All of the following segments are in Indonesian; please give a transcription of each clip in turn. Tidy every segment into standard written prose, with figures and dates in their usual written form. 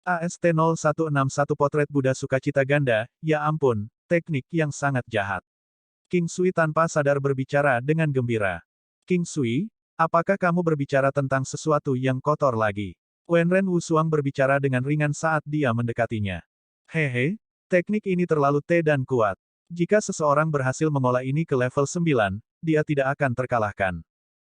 AST0161 Potret Buddha Sukacita Ganda, ya ampun, teknik yang sangat jahat. King Sui tanpa sadar berbicara dengan gembira. King Sui, apakah kamu berbicara tentang sesuatu yang kotor lagi? Wenren Wusuang berbicara dengan ringan saat dia mendekatinya. Hehe, teknik ini terlalu dan kuat. Jika seseorang berhasil mengolah ini ke level 9, dia tidak akan terkalahkan.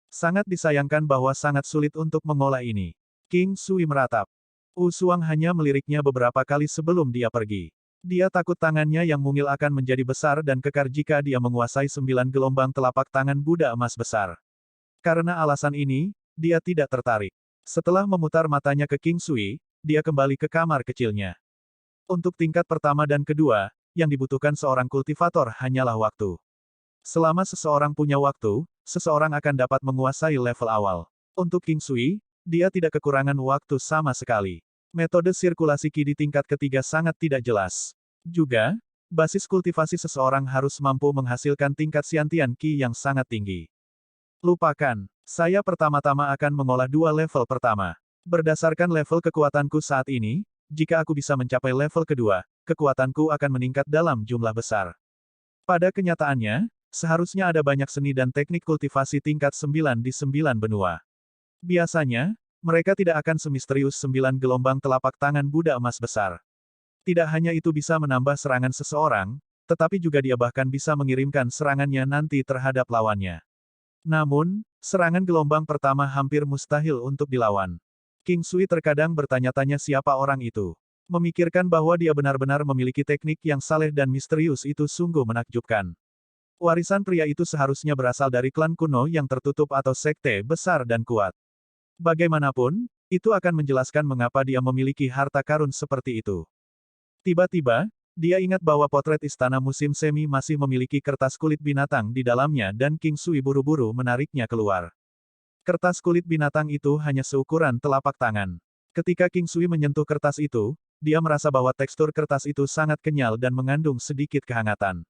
Sangat disayangkan bahwa sangat sulit untuk mengolah ini. King Sui meratap. Wusuang hanya meliriknya beberapa kali sebelum dia pergi. Dia takut tangannya yang mungil akan menjadi besar dan kekar jika dia menguasai 9 gelombang telapak tangan Buddha emas besar. Karena alasan ini, dia tidak tertarik. Setelah memutar matanya ke King Sui, dia kembali ke kamar kecilnya. Untuk tingkat pertama dan kedua, yang dibutuhkan seorang kultivator hanyalah waktu. Selama seseorang punya waktu, seseorang akan dapat menguasai level awal. Untuk King Sui, dia tidak kekurangan waktu sama sekali. Metode sirkulasi Qi di tingkat ketiga sangat tidak jelas. Juga, basis kultivasi seseorang harus mampu menghasilkan tingkat Xiantian Qi yang sangat tinggi. Lupakan, saya pertama-tama akan mengolah dua level pertama. Berdasarkan level kekuatanku saat ini, jika aku bisa mencapai level kedua, kekuatanku akan meningkat dalam jumlah besar. Pada kenyataannya, seharusnya ada banyak seni dan teknik kultivasi tingkat 9 di 9 benua. Biasanya, mereka tidak akan semisterius 9 gelombang telapak tangan Buddha emas besar. Tidak hanya itu bisa menambah serangan seseorang, tetapi juga dia bahkan bisa mengirimkan serangannya nanti terhadap lawannya. Namun, serangan gelombang pertama hampir mustahil untuk dilawan. King Sui terkadang bertanya-tanya siapa orang itu. Memikirkan bahwa dia benar-benar memiliki teknik yang saleh dan misterius itu sungguh menakjubkan. Warisan pria itu seharusnya berasal dari klan kuno yang tertutup atau sekte besar dan kuat. Bagaimanapun, itu akan menjelaskan mengapa dia memiliki harta karun seperti itu. Tiba-tiba, dia ingat bahwa potret istana musim semi masih memiliki kertas kulit binatang di dalamnya dan King Sui buru-buru menariknya keluar. Kertas kulit binatang itu hanya seukuran telapak tangan. Ketika King Sui menyentuh kertas itu, dia merasa bahwa tekstur kertas itu sangat kenyal dan mengandung sedikit kehangatan.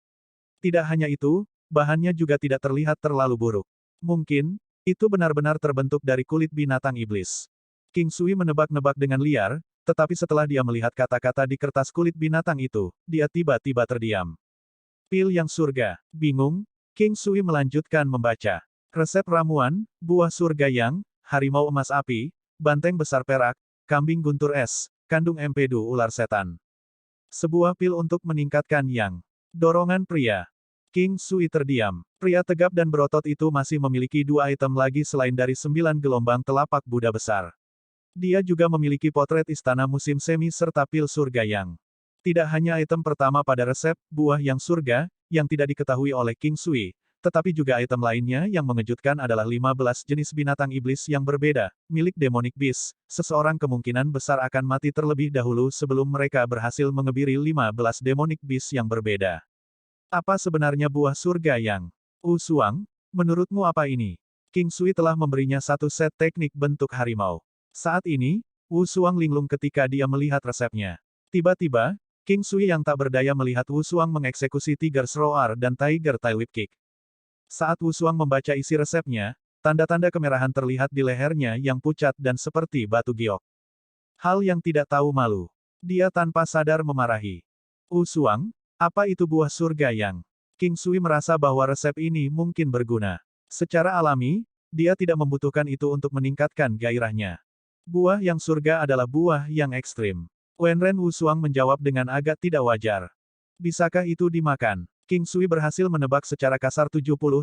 Tidak hanya itu, bahannya juga tidak terlihat terlalu buruk. Mungkin, itu benar-benar terbentuk dari kulit binatang iblis. King Sui menebak-nebak dengan liar, tetapi setelah dia melihat kata-kata di kertas kulit binatang itu, dia tiba-tiba terdiam. Pil yang surga. Bingung, King Sui melanjutkan membaca. Resep ramuan, buah surga yang, harimau emas api, banteng besar perak, kambing guntur es, kandung empedu ular setan. Sebuah pil untuk meningkatkan yang. Dorongan pria. King Sui terdiam. Pria tegap dan berotot itu masih memiliki dua item lagi selain dari 9 gelombang telapak Buddha besar. Dia juga memiliki potret istana musim semi serta pil surga yang. Tidak hanya item pertama pada resep, buah yang surga, yang tidak diketahui oleh King Sui, tetapi juga item lainnya yang mengejutkan adalah 15 jenis binatang iblis yang berbeda, milik Demonic Beast. Seseorang kemungkinan besar akan mati terlebih dahulu sebelum mereka berhasil mengebiri 15 Demonic Beast yang berbeda. Apa sebenarnya buah surga yang? Wusuang, menurutmu apa ini? King Sui telah memberinya satu set teknik bentuk harimau. Saat ini, Wusuang linglung ketika dia melihat resepnya. Tiba-tiba, King Sui yang tak berdaya melihat Wusuang mengeksekusi Tiger's Roar dan Tiger Tail Whip Kick. Saat Wusuang membaca isi resepnya, tanda-tanda kemerahan terlihat di lehernya yang pucat dan seperti batu giok. Hal yang tidak tahu malu. Dia tanpa sadar memarahi. Wusuang, apa itu buah surga yang? King Sui merasa bahwa resep ini mungkin berguna. Secara alami, dia tidak membutuhkan itu untuk meningkatkan gairahnya. Buah yang surga adalah buah yang ekstrim. Wenren Wusuang menjawab dengan agak tidak wajar. Bisakah itu dimakan? King Sui berhasil menebak secara kasar 70-80%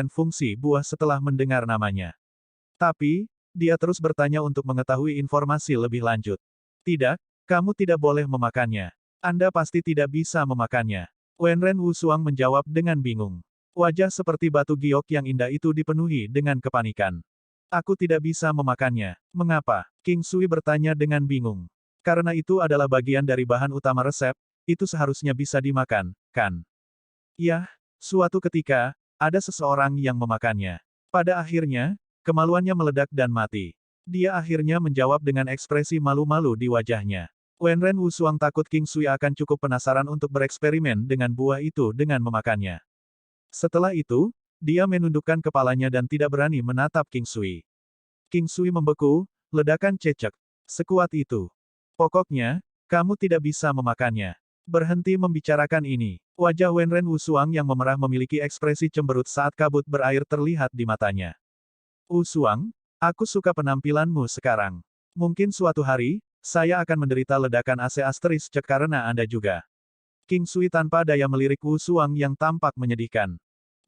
fungsi buah setelah mendengar namanya. Tapi, dia terus bertanya untuk mengetahui informasi lebih lanjut. Tidak, kamu tidak boleh memakannya. Anda pasti tidak bisa memakannya. Wenren Wusuang menjawab dengan bingung. Wajah seperti batu giok yang indah itu dipenuhi dengan kepanikan. Aku tidak bisa memakannya. Mengapa? King Sui bertanya dengan bingung. Karena itu adalah bagian dari bahan utama resep, itu seharusnya bisa dimakan, kan? Yah, suatu ketika, ada seseorang yang memakannya. Pada akhirnya, kemaluannya meledak dan mati. Dia akhirnya menjawab dengan ekspresi malu-malu di wajahnya. Wenren Wusuang takut King Sui akan cukup penasaran untuk bereksperimen dengan buah itu dengan memakannya. Setelah itu, dia menundukkan kepalanya dan tidak berani menatap King Sui. King Sui membeku, ledakan cecek. Sekuat itu. Pokoknya, kamu tidak bisa memakannya. Berhenti membicarakan ini. Wajah Wenren Wusuang yang memerah memiliki ekspresi cemberut saat kabut berair terlihat di matanya. Wusuang, aku suka penampilanmu sekarang. Mungkin suatu hari, saya akan menderita ledakan AC asteris cek karena Anda juga. King Sui tanpa daya melirik Wusuang yang tampak menyedihkan.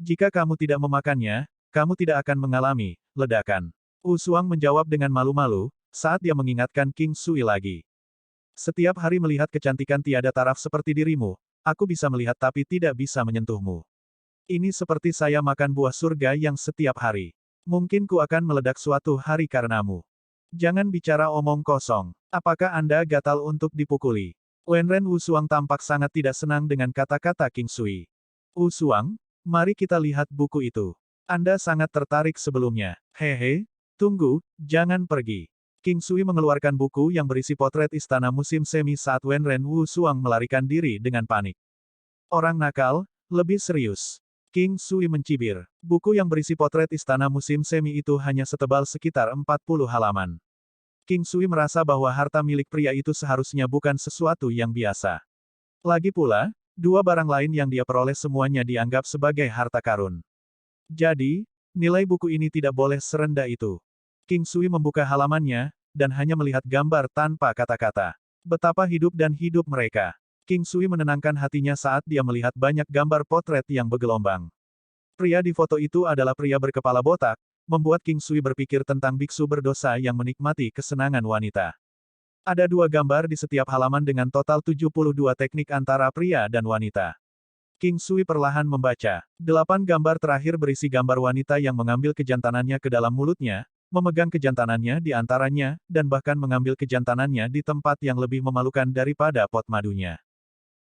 Jika kamu tidak memakannya, kamu tidak akan mengalami ledakan. Wusuang menjawab dengan malu-malu, saat dia mengingatkan King Sui lagi. Setiap hari melihat kecantikan tiada taraf seperti dirimu, aku bisa melihat tapi tidak bisa menyentuhmu. Ini seperti saya makan buah surga yang setiap hari. Mungkin ku akan meledak suatu hari karenamu. Jangan bicara omong kosong. Apakah Anda gatal untuk dipukuli? Wenren Wusuang tampak sangat tidak senang dengan kata-kata King Sui. Wusuang, mari kita lihat buku itu. Anda sangat tertarik sebelumnya. Hehe, tunggu, jangan pergi. King Sui mengeluarkan buku yang berisi potret istana musim semi saat Wenren Wusuang melarikan diri dengan panik. Orang nakal, lebih serius. King Sui mencibir. Buku yang berisi potret istana musim semi itu hanya setebal sekitar 40 halaman. King Sui merasa bahwa harta milik pria itu seharusnya bukan sesuatu yang biasa. Lagi pula, dua barang lain yang dia peroleh semuanya dianggap sebagai harta karun. Jadi, nilai buku ini tidak boleh serendah itu. King Sui membuka halamannya, dan hanya melihat gambar tanpa kata-kata. Betapa hidup dan hidup mereka. King Sui menenangkan hatinya saat dia melihat banyak gambar potret yang bergelombang. Pria di foto itu adalah pria berkepala botak, membuat King Sui berpikir tentang biksu berdosa yang menikmati kesenangan wanita. Ada dua gambar di setiap halaman dengan total 72 teknik antara pria dan wanita. King Sui perlahan membaca. 8 gambar terakhir berisi gambar wanita yang mengambil kejantanannya ke dalam mulutnya, memegang kejantanannya di antaranya, dan bahkan mengambil kejantanannya di tempat yang lebih memalukan daripada pot madunya.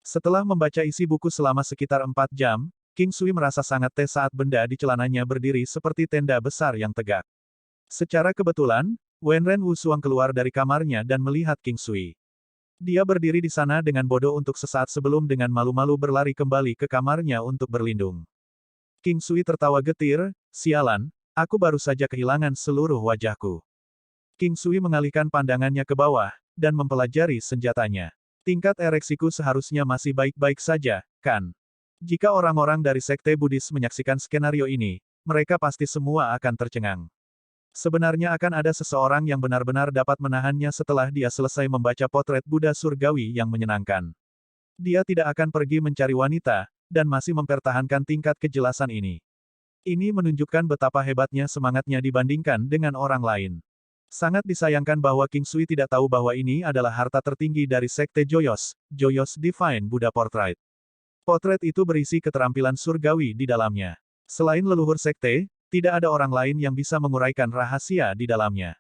Setelah membaca isi buku selama sekitar 4 jam, King Sui merasa sangat saat benda di celananya berdiri seperti tenda besar yang tegak. Secara kebetulan, Wenren Wusuang keluar dari kamarnya dan melihat King Sui. Dia berdiri di sana dengan bodoh untuk sesaat sebelum dengan malu-malu berlari kembali ke kamarnya untuk berlindung. King Sui tertawa getir, sialan, aku baru saja kehilangan seluruh wajahku. King Sui mengalihkan pandangannya ke bawah, dan mempelajari senjatanya. Tingkat ereksiku seharusnya masih baik-baik saja, kan? Jika orang-orang dari Sekte Buddhis menyaksikan skenario ini, mereka pasti semua akan tercengang. Sebenarnya akan ada seseorang yang benar-benar dapat menahannya setelah dia selesai membaca potret Buddha surgawi yang menyenangkan. Dia tidak akan pergi mencari wanita, dan masih mempertahankan tingkat kejelasan ini. Ini menunjukkan betapa hebatnya semangatnya dibandingkan dengan orang lain. Sangat disayangkan bahwa King Sui tidak tahu bahwa ini adalah harta tertinggi dari Sekte Joyos, Joyos Divine Buddha Portrait. Potret itu berisi keterampilan surgawi di dalamnya. Selain leluhur Sekte, tidak ada orang lain yang bisa menguraikan rahasia di dalamnya.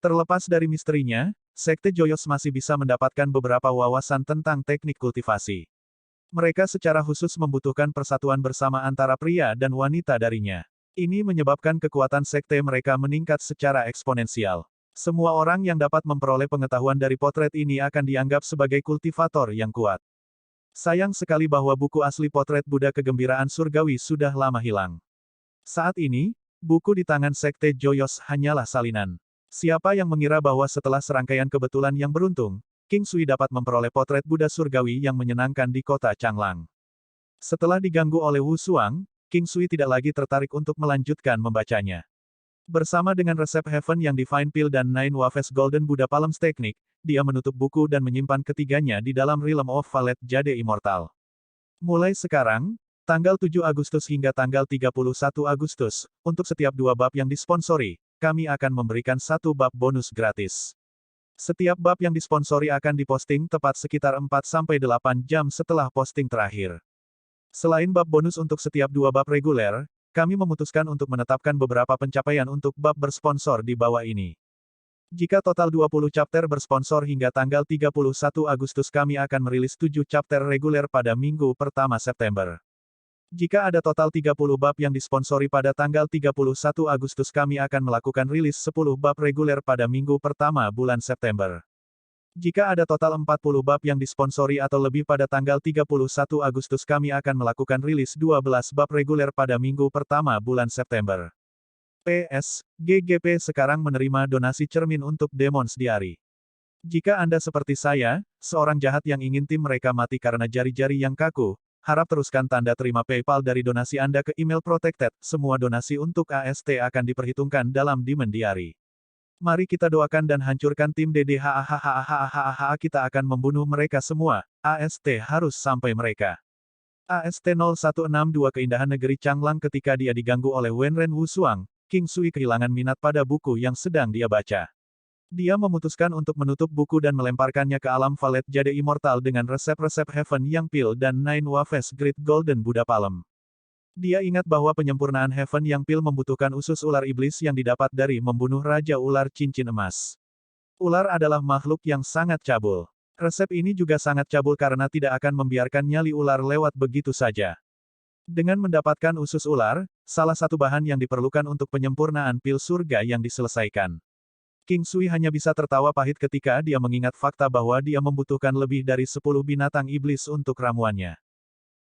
Terlepas dari misterinya, Sekte Joyos masih bisa mendapatkan beberapa wawasan tentang teknik kultivasi. Mereka secara khusus membutuhkan persatuan bersama antara pria dan wanita darinya. Ini menyebabkan kekuatan sekte mereka meningkat secara eksponensial. Semua orang yang dapat memperoleh pengetahuan dari potret ini akan dianggap sebagai kultivator yang kuat. Sayang sekali bahwa buku asli potret Buddha kegembiraan surgawi sudah lama hilang. Saat ini, buku di tangan Sekte Joyos hanyalah salinan. Siapa yang mengira bahwa setelah serangkaian kebetulan yang beruntung, King Sui dapat memperoleh potret Buddha surgawi yang menyenangkan di kota Changlang. Setelah diganggu oleh Wusuang, King Sui tidak lagi tertarik untuk melanjutkan membacanya. Bersama dengan resep Heaven yang Divine Pill dan Nine Waves Golden Buddha Palms Technique, dia menutup buku dan menyimpan ketiganya di dalam Realm of Valet Jade Immortal. Mulai sekarang, tanggal 7 Agustus hingga tanggal 31 Agustus, untuk setiap 2 bab yang disponsori, kami akan memberikan 1 bab bonus gratis. Setiap bab yang disponsori akan diposting tepat sekitar 4-8 jam setelah posting terakhir. Selain bab bonus untuk setiap 2 bab reguler, kami memutuskan untuk menetapkan beberapa pencapaian untuk bab bersponsor di bawah ini. Jika total 20 chapter bersponsor hingga tanggal 31 Agustus kami akan merilis 7 chapter reguler pada minggu pertama September. Jika ada total 30 bab yang disponsori pada tanggal 31 Agustus kami akan melakukan rilis 10 bab reguler pada minggu pertama bulan September. Jika ada total 40 bab yang disponsori atau lebih pada tanggal 31 Agustus kami akan melakukan rilis 12 bab reguler pada minggu pertama bulan September. PS, GGP sekarang menerima donasi cermin untuk Demon's Diary. Jika Anda seperti saya, seorang jahat yang ingin tim mereka mati karena jari-jari yang kaku, harap teruskan tanda terima PayPal dari donasi Anda ke email Protected. Semua donasi untuk AST akan diperhitungkan dalam Demon Diary. Mari kita doakan dan hancurkan tim DDHAHAHAHAHAHA. Kita akan membunuh mereka semua. AST harus sampai mereka. AST0162 Keindahan Negeri Changlang. Ketika dia diganggu oleh Wenren Wusuang, King Sui kehilangan minat pada buku yang sedang dia baca. Dia memutuskan untuk menutup buku dan melemparkannya ke alam Valet Jade Immortal dengan resep-resep Heaven Yang Pil dan Nine Wafes Great Golden Buddha Palem. Dia ingat bahwa penyempurnaan Heaven Yang Pil membutuhkan usus ular iblis yang didapat dari membunuh Raja Ular Cincin Emas. Ular adalah makhluk yang sangat cabul. Resep ini juga sangat cabul karena tidak akan membiarkan nyali ular lewat begitu saja. Dengan mendapatkan usus ular, salah satu bahan yang diperlukan untuk penyempurnaan pil surga yang diselesaikan. King Sui hanya bisa tertawa pahit ketika dia mengingat fakta bahwa dia membutuhkan lebih dari 10 binatang iblis untuk ramuannya.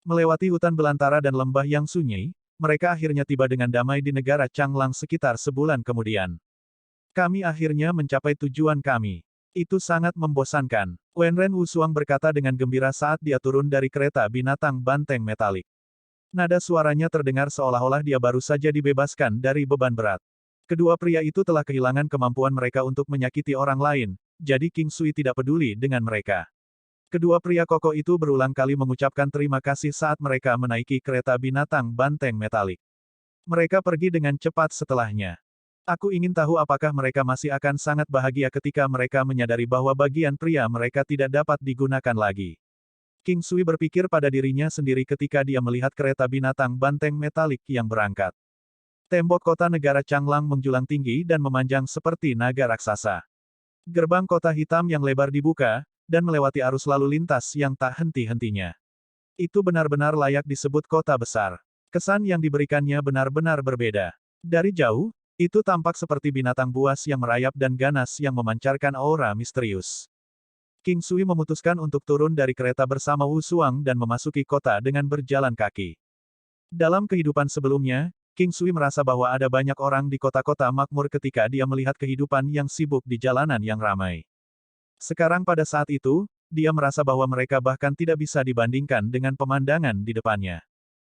Melewati hutan belantara dan lembah yang sunyi, mereka akhirnya tiba dengan damai di negara Changlang sekitar sebulan kemudian. Kami akhirnya mencapai tujuan kami. Itu sangat membosankan. Wenren Wusuang berkata dengan gembira saat dia turun dari kereta binatang banteng metalik. Nada suaranya terdengar seolah-olah dia baru saja dibebaskan dari beban berat. Kedua pria itu telah kehilangan kemampuan mereka untuk menyakiti orang lain, jadi King Sui tidak peduli dengan mereka. Kedua pria kokoh itu berulang kali mengucapkan terima kasih saat mereka menaiki kereta binatang banteng metalik. Mereka pergi dengan cepat setelahnya. Aku ingin tahu apakah mereka masih akan sangat bahagia ketika mereka menyadari bahwa bagian pria mereka tidak dapat digunakan lagi. King Sui berpikir pada dirinya sendiri ketika dia melihat kereta binatang banteng metalik yang berangkat. Tembok kota negara Changlang menjulang tinggi dan memanjang seperti naga raksasa. Gerbang kota hitam yang lebar dibuka, dan melewati arus lalu lintas yang tak henti-hentinya. Itu benar-benar layak disebut kota besar. Kesan yang diberikannya benar-benar berbeda. Dari jauh, itu tampak seperti binatang buas yang merayap dan ganas yang memancarkan aura misterius. King Sui memutuskan untuk turun dari kereta bersama Wu Suang dan memasuki kota dengan berjalan kaki. Dalam kehidupan sebelumnya, King Sui merasa bahwa ada banyak orang di kota-kota makmur ketika dia melihat kehidupan yang sibuk di jalanan yang ramai. Sekarang pada saat itu, dia merasa bahwa mereka bahkan tidak bisa dibandingkan dengan pemandangan di depannya.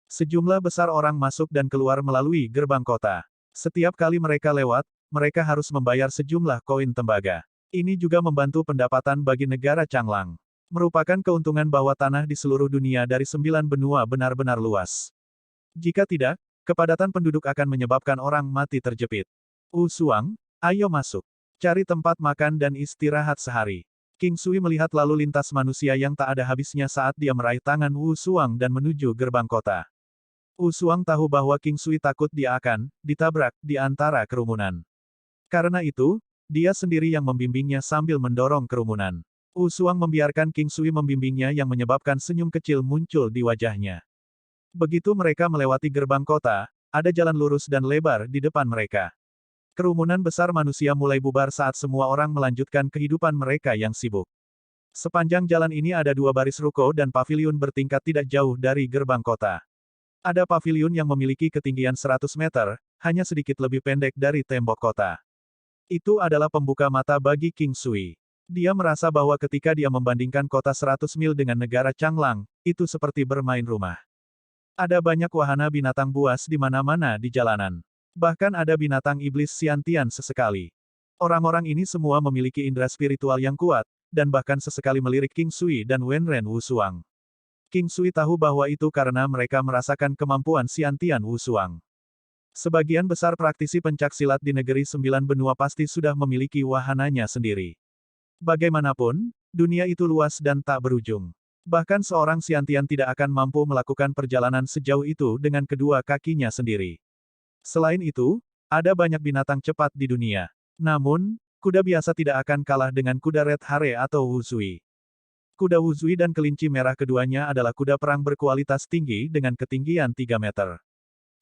Sejumlah besar orang masuk dan keluar melalui gerbang kota. Setiap kali mereka lewat, mereka harus membayar sejumlah koin tembaga. Ini juga membantu pendapatan bagi negara Changlang. Merupakan keuntungan bahwa tanah di seluruh dunia dari 9 benua benar-benar luas. Jika tidak, kepadatan penduduk akan menyebabkan orang mati terjepit. Wu Suang, ayo masuk. Cari tempat makan dan istirahat sehari. King Sui melihat lalu lintas manusia yang tak ada habisnya saat dia meraih tangan Wu Suang dan menuju gerbang kota. Wu Suang tahu bahwa King Sui takut dia akan ditabrak di antara kerumunan. Karena itu, dia sendiri yang membimbingnya sambil mendorong kerumunan. Wu Suang membiarkan King Sui membimbingnya yang menyebabkan senyum kecil muncul di wajahnya. Begitu mereka melewati gerbang kota, ada jalan lurus dan lebar di depan mereka. Kerumunan besar manusia mulai bubar saat semua orang melanjutkan kehidupan mereka yang sibuk. Sepanjang jalan ini ada 2 baris ruko dan paviliun bertingkat tidak jauh dari gerbang kota. Ada paviliun yang memiliki ketinggian 100 meter, hanya sedikit lebih pendek dari tembok kota. Itu adalah pembuka mata bagi King Sui. Dia merasa bahwa ketika dia membandingkan kota 100 mil dengan negara Changlang, itu seperti bermain rumah. Ada banyak wahana binatang buas di mana-mana di jalanan. Bahkan ada binatang iblis Xiantian sesekali. Orang-orang ini semua memiliki indera spiritual yang kuat, dan bahkan sesekali melirik King Sui dan Wenren Wusuang. King Sui tahu bahwa itu karena mereka merasakan kemampuan Xiantian Wusuang. Sebagian besar praktisi pencak silat di negeri 9 benua pasti sudah memiliki wahananya sendiri. Bagaimanapun, dunia itu luas dan tak berujung. Bahkan seorang Xiantian tidak akan mampu melakukan perjalanan sejauh itu dengan kedua kakinya sendiri. Selain itu, ada banyak binatang cepat di dunia. Namun, kuda biasa tidak akan kalah dengan kuda Red Hare atau Wuzui. Kuda Wuzui dan kelinci merah keduanya adalah kuda perang berkualitas tinggi dengan ketinggian 3 meter.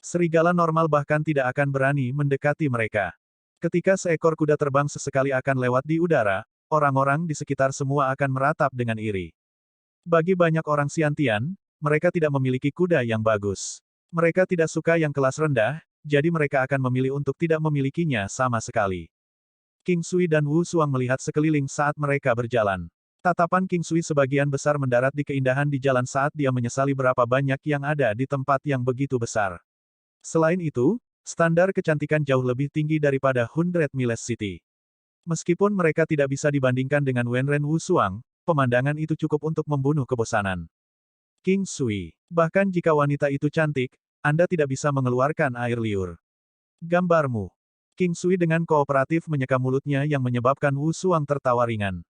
Serigala normal bahkan tidak akan berani mendekati mereka. Ketika seekor kuda terbang sesekali akan lewat di udara, orang-orang di sekitar semua akan meratap dengan iri. Bagi banyak orang Xiantian, mereka tidak memiliki kuda yang bagus. Mereka tidak suka yang kelas rendah, jadi mereka akan memilih untuk tidak memilikinya sama sekali. King Sui dan Wu Xuang melihat sekeliling saat mereka berjalan. Tatapan King Sui sebagian besar mendarat di keindahan di jalan saat dia menyesali berapa banyak yang ada di tempat yang begitu besar. Selain itu, standar kecantikan jauh lebih tinggi daripada 100 Miles City. Meskipun mereka tidak bisa dibandingkan dengan Wenren Wu Xuang, pemandangan itu cukup untuk membunuh kebosanan. King Sui, bahkan jika wanita itu cantik, Anda tidak bisa mengeluarkan air liur. Gambarmu. King Sui dengan kooperatif menyeka mulutnya yang menyebabkan Wu Xuang tertawa ringan.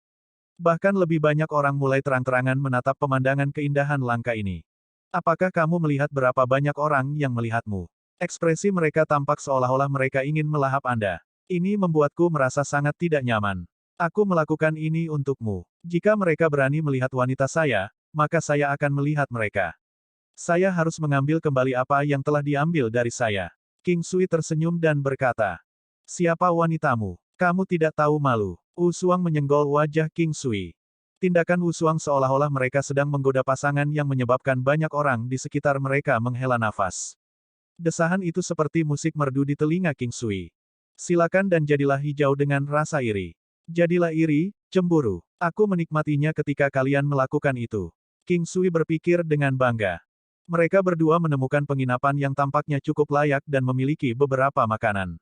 Bahkan lebih banyak orang mulai terang-terangan menatap pemandangan keindahan langka ini. Apakah kamu melihat berapa banyak orang yang melihatmu? Ekspresi mereka tampak seolah-olah mereka ingin melahap Anda. Ini membuatku merasa sangat tidak nyaman. Aku melakukan ini untukmu. Jika mereka berani melihat wanita saya, maka saya akan melihat mereka. Saya harus mengambil kembali apa yang telah diambil dari saya. King Sui tersenyum dan berkata, "Siapa wanitamu? Kamu tidak tahu malu." Wu Xuang menyenggol wajah King Sui. Tindakan Wu Xuang seolah-olah mereka sedang menggoda pasangan yang menyebabkan banyak orang di sekitar mereka menghela nafas. Desahan itu seperti musik merdu di telinga King Sui. Silakan dan jadilah hijau dengan rasa iri. Jadilah iri, cemburu. Aku menikmatinya ketika kalian melakukan itu. King Sui berpikir dengan bangga. Mereka berdua menemukan penginapan yang tampaknya cukup layak dan memiliki beberapa makanan.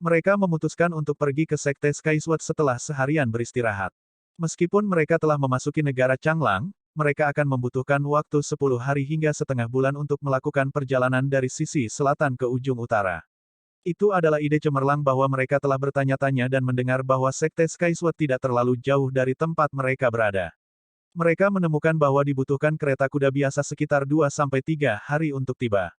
Mereka memutuskan untuk pergi ke Sekte Skysword setelah seharian beristirahat. Meskipun mereka telah memasuki negara Changlang, mereka akan membutuhkan waktu 10 hari hingga setengah bulan untuk melakukan perjalanan dari sisi selatan ke ujung utara. Itu adalah ide cemerlang bahwa mereka telah bertanya-tanya dan mendengar bahwa Sekte Skysword tidak terlalu jauh dari tempat mereka berada. Mereka menemukan bahwa dibutuhkan kereta kuda biasa sekitar 2-3 hari untuk tiba.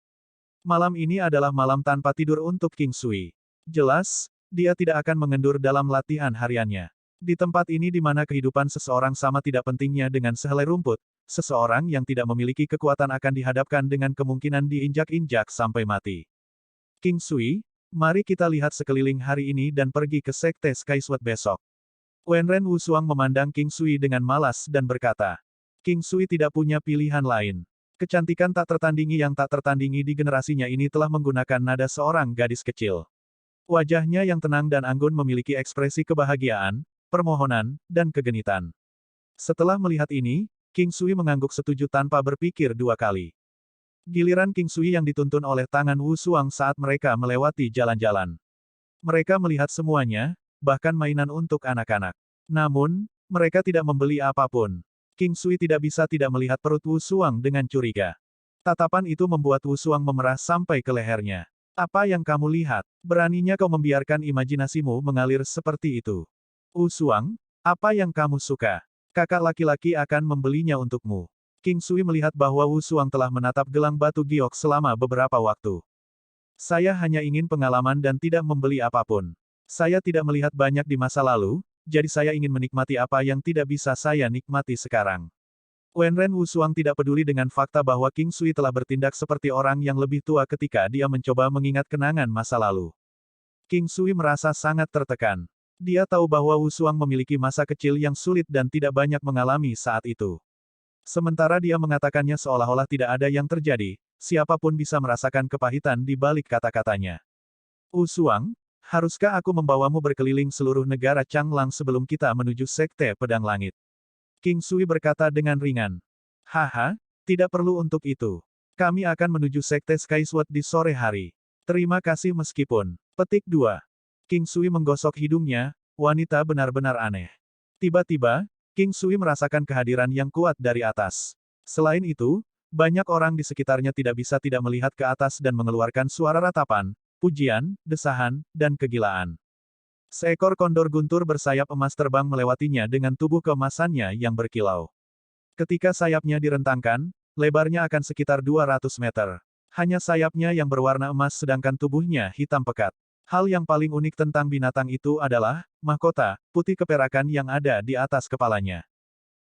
Malam ini adalah malam tanpa tidur untuk King Sui. Jelas, dia tidak akan mengendur dalam latihan hariannya. Di tempat ini di mana kehidupan seseorang sama tidak pentingnya dengan sehelai rumput, seseorang yang tidak memiliki kekuatan akan dihadapkan dengan kemungkinan diinjak-injak sampai mati. King Sui, mari kita lihat sekeliling hari ini dan pergi ke Sekte Skysword besok. Wenren Wu Xuang memandang King Sui dengan malas dan berkata, King Sui tidak punya pilihan lain. Kecantikan tak tertandingi yang tak tertandingi di generasinya ini telah menggunakan nada seorang gadis kecil. Wajahnya yang tenang dan anggun memiliki ekspresi kebahagiaan, permohonan, dan kegenitan. Setelah melihat ini, King Sui mengangguk setuju tanpa berpikir dua kali. Giliran King Sui yang dituntun oleh tangan Wu Xuang saat mereka melewati jalan-jalan. Mereka melihat semuanya, bahkan mainan untuk anak-anak. Namun, mereka tidak membeli apapun. King Sui tidak bisa tidak melihat perut Wu Xuang dengan curiga. Tatapan itu membuat Wu Xuang memerah sampai ke lehernya. Apa yang kamu lihat? Beraninya kau membiarkan imajinasimu mengalir seperti itu. Wu Xuang, apa yang kamu suka? Kakak laki-laki akan membelinya untukmu. King Sui melihat bahwa Wu Xuang telah menatap gelang batu giok selama beberapa waktu. Saya hanya ingin pengalaman dan tidak membeli apapun. Saya tidak melihat banyak di masa lalu, jadi saya ingin menikmati apa yang tidak bisa saya nikmati sekarang. Wenren Wu Xuang tidak peduli dengan fakta bahwa King Sui telah bertindak seperti orang yang lebih tua ketika dia mencoba mengingat kenangan masa lalu. King Sui merasa sangat tertekan. Dia tahu bahwa Wu Xuang memiliki masa kecil yang sulit dan tidak banyak mengalami saat itu. Sementara dia mengatakannya seolah-olah tidak ada yang terjadi, siapapun bisa merasakan kepahitan di balik kata-katanya. Wu Xuang, haruskah aku membawamu berkeliling seluruh negara Changlang sebelum kita menuju Sekte Pedang Langit? King Sui berkata dengan ringan. Haha, tidak perlu untuk itu. Kami akan menuju Sekte Skysword di sore hari. Terima kasih meskipun. Petik 2. King Sui menggosok hidungnya, wanita benar-benar aneh. Tiba-tiba, King Sui merasakan kehadiran yang kuat dari atas. Selain itu, banyak orang di sekitarnya tidak bisa tidak melihat ke atas dan mengeluarkan suara ratapan, pujian, desahan, dan kegilaan. Seekor kondor guntur bersayap emas terbang melewatinya dengan tubuh keemasannya yang berkilau. Ketika sayapnya direntangkan, lebarnya akan sekitar 200 meter. Hanya sayapnya yang berwarna emas sedangkan tubuhnya hitam pekat. Hal yang paling unik tentang binatang itu adalah, mahkota, putih keperakan yang ada di atas kepalanya.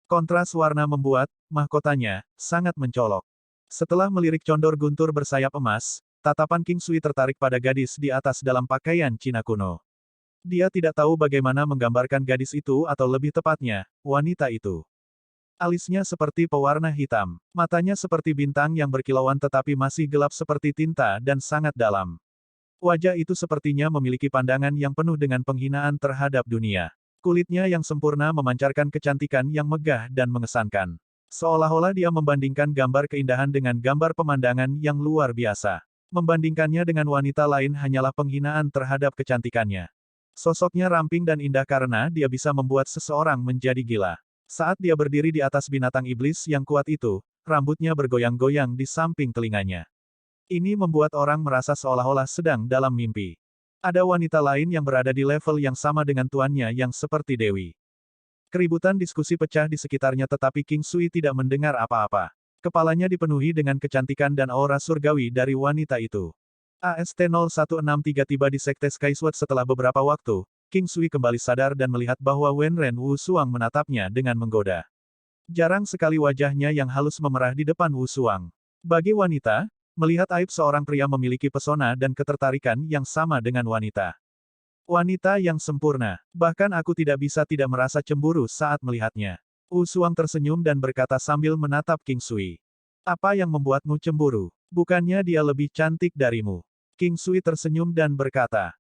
Kontras warna membuat, mahkotanya, sangat mencolok. Setelah melirik condor guntur bersayap emas, tatapan King Sui tertarik pada gadis di atas dalam pakaian Cina kuno. Dia tidak tahu bagaimana menggambarkan gadis itu atau lebih tepatnya, wanita itu. Alisnya seperti pewarna hitam, matanya seperti bintang yang berkilauan tetapi masih gelap seperti tinta dan sangat dalam. Wajah itu sepertinya memiliki pandangan yang penuh dengan penghinaan terhadap dunia. Kulitnya yang sempurna memancarkan kecantikan yang megah dan mengesankan. Seolah-olah dia membandingkan gambar keindahan dengan gambar pemandangan yang luar biasa. Membandingkannya dengan wanita lain hanyalah penghinaan terhadap kecantikannya. Sosoknya ramping dan indah karena dia bisa membuat seseorang menjadi gila. Saat dia berdiri di atas binatang iblis yang kuat itu, rambutnya bergoyang-goyang di samping telinganya. Ini membuat orang merasa seolah-olah sedang dalam mimpi. Ada wanita lain yang berada di level yang sama dengan tuannya yang seperti Dewi. Keributan diskusi pecah di sekitarnya tetapi King Sui tidak mendengar apa-apa. Kepalanya dipenuhi dengan kecantikan dan aura surgawi dari wanita itu. AST-0163 tiba di Sekte Skysword setelah beberapa waktu. King Sui kembali sadar dan melihat bahwa Wenren Wu Suang menatapnya dengan menggoda. Jarang sekali wajahnya yang halus memerah di depan Wu Suang. Bagi wanita, melihat aib seorang pria memiliki pesona dan ketertarikan yang sama dengan wanita. Wanita yang sempurna. Bahkan aku tidak bisa tidak merasa cemburu saat melihatnya. Wu Suang tersenyum dan berkata sambil menatap King Sui. Apa yang membuatmu cemburu? Bukannya dia lebih cantik darimu? King Sui tersenyum dan berkata.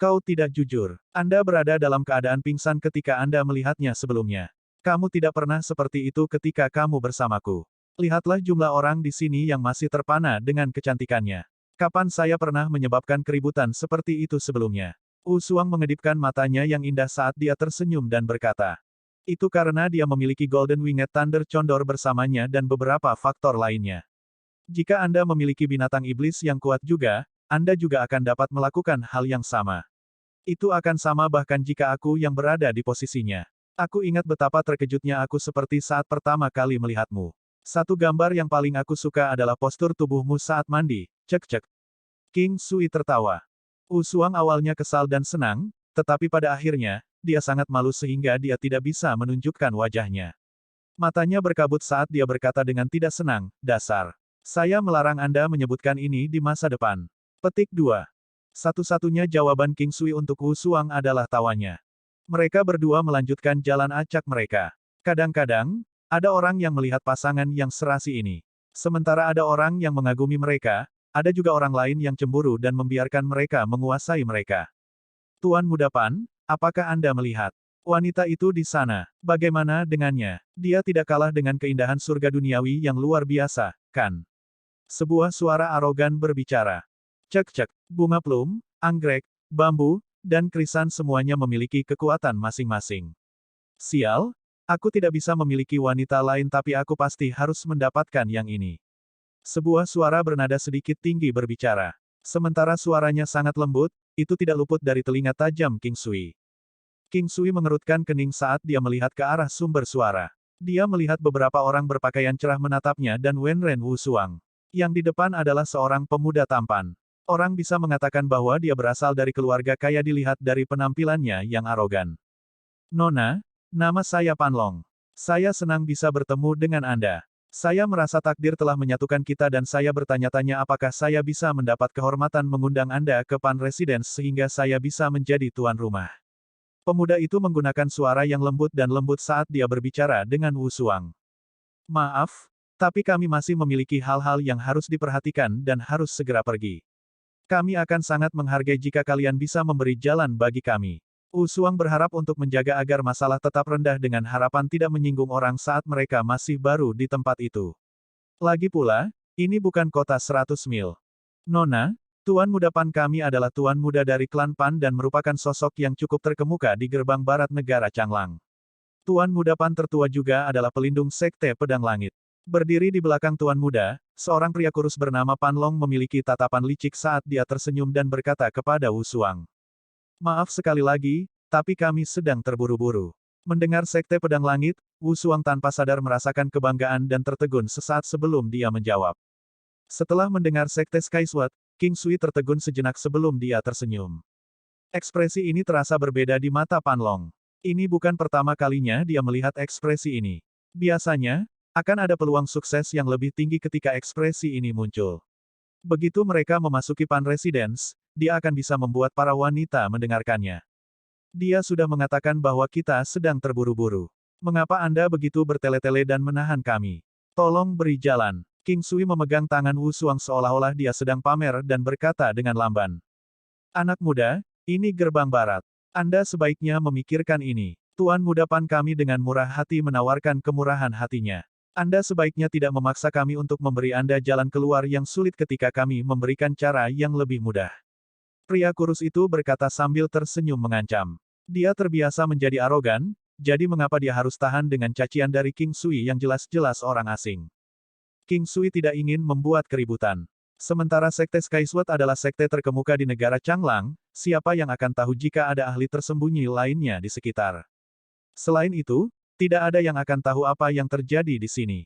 Kau tidak jujur. Anda berada dalam keadaan pingsan ketika Anda melihatnya sebelumnya. Kamu tidak pernah seperti itu ketika kamu bersamaku. Lihatlah jumlah orang di sini yang masih terpana dengan kecantikannya. Kapan saya pernah menyebabkan keributan seperti itu sebelumnya? Wu Suang mengedipkan matanya yang indah saat dia tersenyum dan berkata. Itu karena dia memiliki Golden Winged Thunder Condor bersamanya dan beberapa faktor lainnya. Jika Anda memiliki binatang iblis yang kuat juga, Anda juga akan dapat melakukan hal yang sama. Itu akan sama bahkan jika aku yang berada di posisinya. Aku ingat betapa terkejutnya aku seperti saat pertama kali melihatmu. Satu gambar yang paling aku suka adalah postur tubuhmu saat mandi, cek-cek. King Sui tertawa. Wu Suang awalnya kesal dan senang, tetapi pada akhirnya, dia sangat malu sehingga dia tidak bisa menunjukkan wajahnya. Matanya berkabut saat dia berkata dengan tidak senang, dasar. Saya melarang Anda menyebutkan ini di masa depan. Petik 2. Satu-satunya jawaban King Sui untuk Wu Suang adalah tawanya. Mereka berdua melanjutkan jalan acak mereka. Kadang-kadang, ada orang yang melihat pasangan yang serasi ini. Sementara ada orang yang mengagumi mereka, ada juga orang lain yang cemburu dan membiarkan mereka menguasai mereka. Tuan Muda Pan, apakah Anda melihat? Wanita itu di sana. Bagaimana dengannya? Dia tidak kalah dengan keindahan surga duniawi yang luar biasa, kan? Sebuah suara arogan berbicara. Cek-cek, bunga plum, anggrek, bambu, dan krisan semuanya memiliki kekuatan masing-masing. Sial, aku tidak bisa memiliki wanita lain tapi aku pasti harus mendapatkan yang ini. Sebuah suara bernada sedikit tinggi berbicara. Sementara suaranya sangat lembut, itu tidak luput dari telinga tajam King Sui. King Sui mengerutkan kening saat dia melihat ke arah sumber suara. Dia melihat beberapa orang berpakaian cerah menatapnya dan Wenren Wu Suang. Yang di depan adalah seorang pemuda tampan. Orang bisa mengatakan bahwa dia berasal dari keluarga kaya dilihat dari penampilannya yang arogan. Nona, nama saya Pan Long. Saya senang bisa bertemu dengan Anda. Saya merasa takdir telah menyatukan kita dan saya bertanya-tanya apakah saya bisa mendapat kehormatan mengundang Anda ke Pan Residence sehingga saya bisa menjadi tuan rumah. Pemuda itu menggunakan suara yang lembut dan lembut saat dia berbicara dengan Wu Suang. Maaf, tapi kami masih memiliki hal-hal yang harus diperhatikan dan harus segera pergi. Kami akan sangat menghargai jika kalian bisa memberi jalan bagi kami. Wu Suang berharap untuk menjaga agar masalah tetap rendah dengan harapan tidak menyinggung orang saat mereka masih baru di tempat itu. Lagi pula, ini bukan kota 100 mil. Nona, Tuan Muda Pan kami adalah Tuan Muda dari klan Pan dan merupakan sosok yang cukup terkemuka di gerbang barat negara Changlang. Tuan Muda Pan tertua juga adalah pelindung Sekte Pedang Langit. Berdiri di belakang Tuan Muda, seorang pria kurus bernama Pan Long memiliki tatapan licik saat dia tersenyum dan berkata kepada Wu Suang. Maaf sekali lagi, tapi kami sedang terburu-buru. Mendengar Sekte Pedang Langit, Wu Suang tanpa sadar merasakan kebanggaan dan tertegun sesaat sebelum dia menjawab. Setelah mendengar Sekte Skysword, King Sui tertegun sejenak sebelum dia tersenyum. Ekspresi ini terasa berbeda di mata Pan Long. Ini bukan pertama kalinya dia melihat ekspresi ini. Biasanya, akan ada peluang sukses yang lebih tinggi ketika ekspresi ini muncul. Begitu mereka memasuki Pan Residence, dia akan bisa membuat para wanita mendengarkannya. Dia sudah mengatakan bahwa kita sedang terburu-buru. Mengapa Anda begitu bertele-tele dan menahan kami? Tolong beri jalan. King Sui memegang tangan Wu Suang seolah-olah dia sedang pamer dan berkata dengan lamban. Anak muda, ini gerbang barat. Anda sebaiknya memikirkan ini. Tuan Muda Pan kami dengan murah hati menawarkan kemurahan hatinya. Anda sebaiknya tidak memaksa kami untuk memberi Anda jalan keluar yang sulit ketika kami memberikan cara yang lebih mudah. Pria kurus itu berkata sambil tersenyum mengancam. Dia terbiasa menjadi arogan, jadi mengapa dia harus tahan dengan cacian dari King Sui yang jelas-jelas orang asing. King Sui tidak ingin membuat keributan. Sementara Sekte Skysword adalah sekte terkemuka di negara Changlang, siapa yang akan tahu jika ada ahli tersembunyi lainnya di sekitar. Selain itu, tidak ada yang akan tahu apa yang terjadi di sini.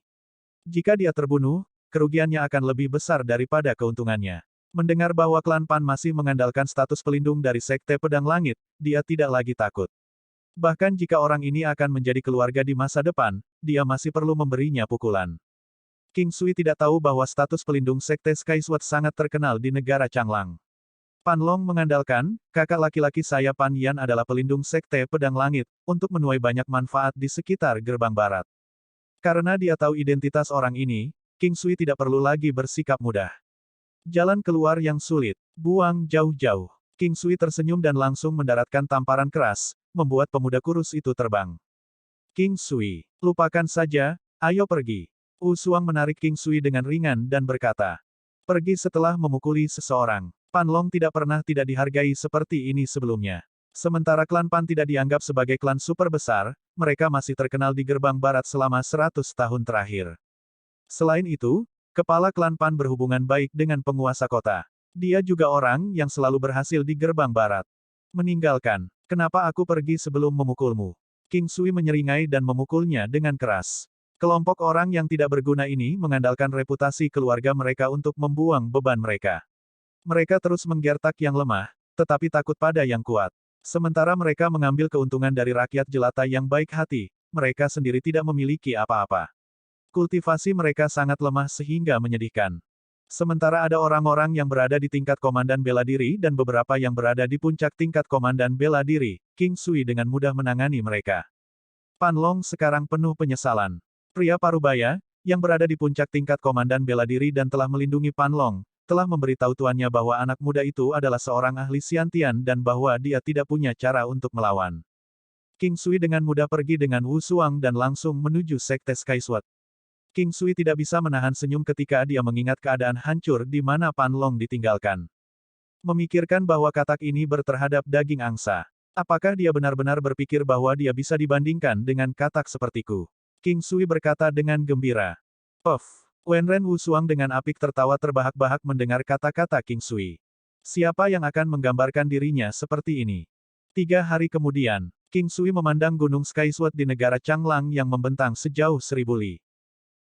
Jika dia terbunuh, kerugiannya akan lebih besar daripada keuntungannya. Mendengar bahwa klan Pan masih mengandalkan status pelindung dari Sekte Pedang Langit, dia tidak lagi takut. Bahkan jika orang ini akan menjadi keluarga di masa depan, dia masih perlu memberinya pukulan. King Sui tidak tahu bahwa status pelindung Sekte Skysword sangat terkenal di negara Changlang. Pan Long mengandalkan, kakak laki-laki saya Pan Yan adalah pelindung Sekte Pedang Langit, untuk menuai banyak manfaat di sekitar gerbang barat. Karena dia tahu identitas orang ini, King Sui tidak perlu lagi bersikap mudah. Jalan keluar yang sulit, buang jauh-jauh. King Sui tersenyum dan langsung mendaratkan tamparan keras, membuat pemuda kurus itu terbang. King Sui, lupakan saja, ayo pergi. Wu Suang menarik King Sui dengan ringan dan berkata, pergi setelah memukuli seseorang. Pan Long tidak pernah tidak dihargai seperti ini sebelumnya. Sementara klan Pan tidak dianggap sebagai klan super besar, mereka masih terkenal di gerbang barat selama 100 tahun terakhir. Selain itu, kepala klan Pan berhubungan baik dengan penguasa kota. Dia juga orang yang selalu berhasil di gerbang barat. Meninggalkan, kenapa aku pergi sebelum memukulmu? King Sui menyeringai dan memukulnya dengan keras. Kelompok orang yang tidak berguna ini mengandalkan reputasi keluarga mereka untuk membuang beban mereka. Mereka terus menggertak yang lemah, tetapi takut pada yang kuat. Sementara mereka mengambil keuntungan dari rakyat jelata yang baik hati, mereka sendiri tidak memiliki apa-apa. Kultivasi mereka sangat lemah sehingga menyedihkan. Sementara ada orang-orang yang berada di tingkat komandan bela diri dan beberapa yang berada di puncak tingkat komandan bela diri, King Sui dengan mudah menangani mereka. Pan Long sekarang penuh penyesalan. Pria parubaya, yang berada di puncak tingkat komandan bela diri dan telah melindungi Pan Long, telah memberitahu tuannya bahwa anak muda itu adalah seorang ahli Xiantian dan bahwa dia tidak punya cara untuk melawan. King Sui dengan mudah pergi dengan Wu Suang dan langsung menuju Sekte Skysword. King Sui tidak bisa menahan senyum ketika dia mengingat keadaan hancur di mana Pan Long ditinggalkan. Memikirkan bahwa katak ini berterhadap daging angsa. Apakah dia benar-benar berpikir bahwa dia bisa dibandingkan dengan katak sepertiku? King Sui berkata dengan gembira. Puff. Wenren Wu Suang dengan apik tertawa terbahak-bahak mendengar kata-kata King Sui. Siapa yang akan menggambarkan dirinya seperti ini? 3 hari kemudian, King Sui memandang gunung Skysword di negara Changlang yang membentang sejauh 1000 li.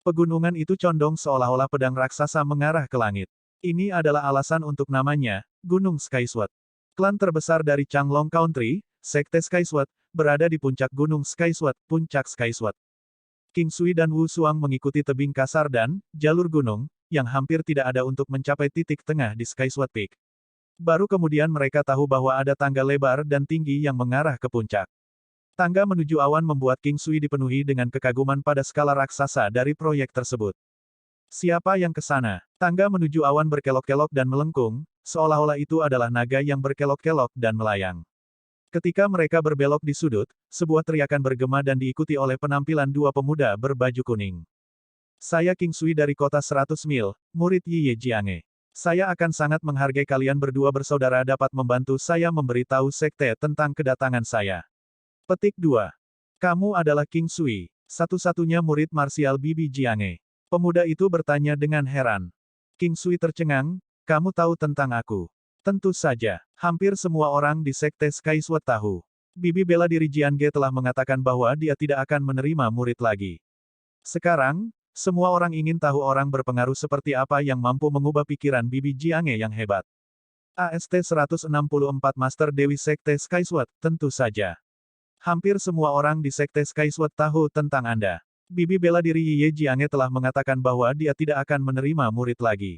Pegunungan itu condong seolah-olah pedang raksasa mengarah ke langit. Ini adalah alasan untuk namanya, Gunung Skysword. Klan terbesar dari Changlong Country, Sekte Skysword, berada di puncak Gunung Skysword, Puncak Skysword. King Sui dan Wu Suang mengikuti tebing kasar dan jalur gunung, yang hampir tidak ada untuk mencapai titik tengah di Skysword Peak. Baru kemudian mereka tahu bahwa ada tangga lebar dan tinggi yang mengarah ke puncak. Tangga menuju awan membuat King Sui dipenuhi dengan kekaguman pada skala raksasa dari proyek tersebut. Siapa yang ke sana? Tangga menuju awan berkelok-kelok dan melengkung, seolah-olah itu adalah naga yang berkelok-kelok dan melayang. Ketika mereka berbelok di sudut, sebuah teriakan bergema dan diikuti oleh penampilan 2 pemuda berbaju kuning. Saya King Sui dari kota 100 mil, murid Yi Ye Jiange. Saya akan sangat menghargai kalian berdua bersaudara dapat membantu saya memberitahu sekte tentang kedatangan saya. Petik 2. Kamu adalah King Sui, satu-satunya murid marsial Bibi Jiange. Pemuda itu bertanya dengan heran. King Sui tercengang, kamu tahu tentang aku? Tentu saja, hampir semua orang di Sekte Skysword tahu. Bibi bela diri Jiange telah mengatakan bahwa dia tidak akan menerima murid lagi. Sekarang, semua orang ingin tahu orang berpengaruh seperti apa yang mampu mengubah pikiran Bibi Jiange yang hebat. AST 164 Master Dewi Sekte Skysword, tentu saja. Hampir semua orang di Sekte Skysword tahu tentang Anda. Bibi bela diri Yi Ye Jiange telah mengatakan bahwa dia tidak akan menerima murid lagi.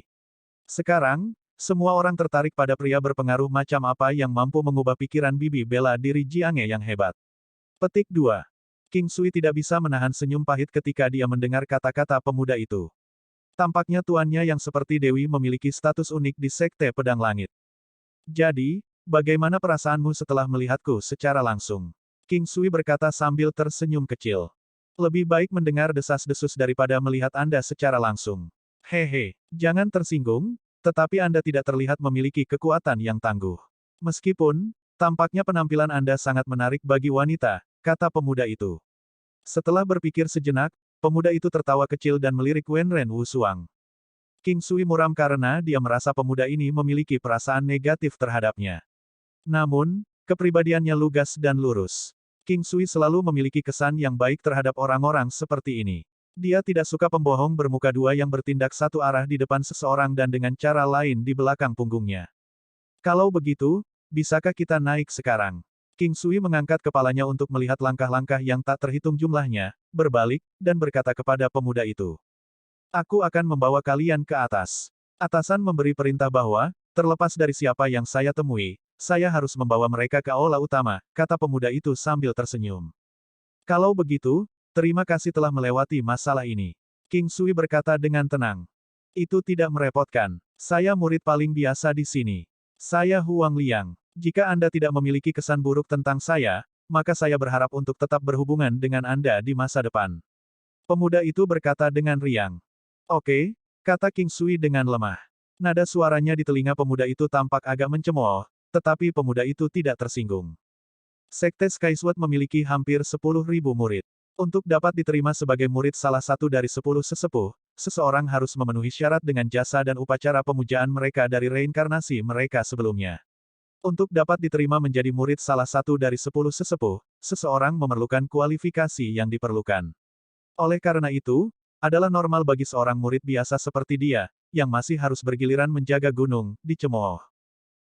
Sekarang, semua orang tertarik pada pria berpengaruh macam apa yang mampu mengubah pikiran Bibi bela diri Jiange yang hebat. Petik 2. King Sui tidak bisa menahan senyum pahit ketika dia mendengar kata-kata pemuda itu. Tampaknya tuannya yang seperti Dewi memiliki status unik di Sekte Pedang Langit. Jadi, bagaimana perasaanmu setelah melihatku secara langsung? King Sui berkata sambil tersenyum kecil. Lebih baik mendengar desas-desus daripada melihat Anda secara langsung. Hehe, jangan tersinggung, tetapi Anda tidak terlihat memiliki kekuatan yang tangguh. Meskipun, tampaknya penampilan Anda sangat menarik bagi wanita, kata pemuda itu. Setelah berpikir sejenak, pemuda itu tertawa kecil dan melirik Wenren Wusuang. King Sui muram karena dia merasa pemuda ini memiliki perasaan negatif terhadapnya. Namun, kepribadiannya lugas dan lurus. King Sui selalu memiliki kesan yang baik terhadap orang-orang seperti ini. Dia tidak suka pembohong bermuka dua yang bertindak satu arah di depan seseorang dan dengan cara lain di belakang punggungnya. Kalau begitu, bisakah kita naik sekarang? King Sui mengangkat kepalanya untuk melihat langkah-langkah yang tak terhitung jumlahnya, berbalik, dan berkata kepada pemuda itu. Aku akan membawa kalian ke atas. Atasan memberi perintah bahwa, terlepas dari siapa yang saya temui, saya harus membawa mereka ke aula utama, kata pemuda itu sambil tersenyum. Kalau begitu, terima kasih telah melewati masalah ini. King Sui berkata dengan tenang. Itu tidak merepotkan. Saya murid paling biasa di sini. Saya Huang Liang. Jika Anda tidak memiliki kesan buruk tentang saya, maka saya berharap untuk tetap berhubungan dengan Anda di masa depan. Pemuda itu berkata dengan riang. Oke, kata King Sui dengan lemah. Nada suaranya di telinga pemuda itu tampak agak mencemooh, tetapi pemuda itu tidak tersinggung. Sekte Skysword memiliki hampir 10.000 murid. Untuk dapat diterima sebagai murid salah satu dari 10 sesepuh, seseorang harus memenuhi syarat dengan jasa dan upacara pemujaan mereka dari reinkarnasi mereka sebelumnya. Untuk dapat diterima menjadi murid salah satu dari 10 sesepuh, seseorang memerlukan kualifikasi yang diperlukan. Oleh karena itu, adalah normal bagi seorang murid biasa seperti dia, yang masih harus bergiliran menjaga gunung, dicemooh.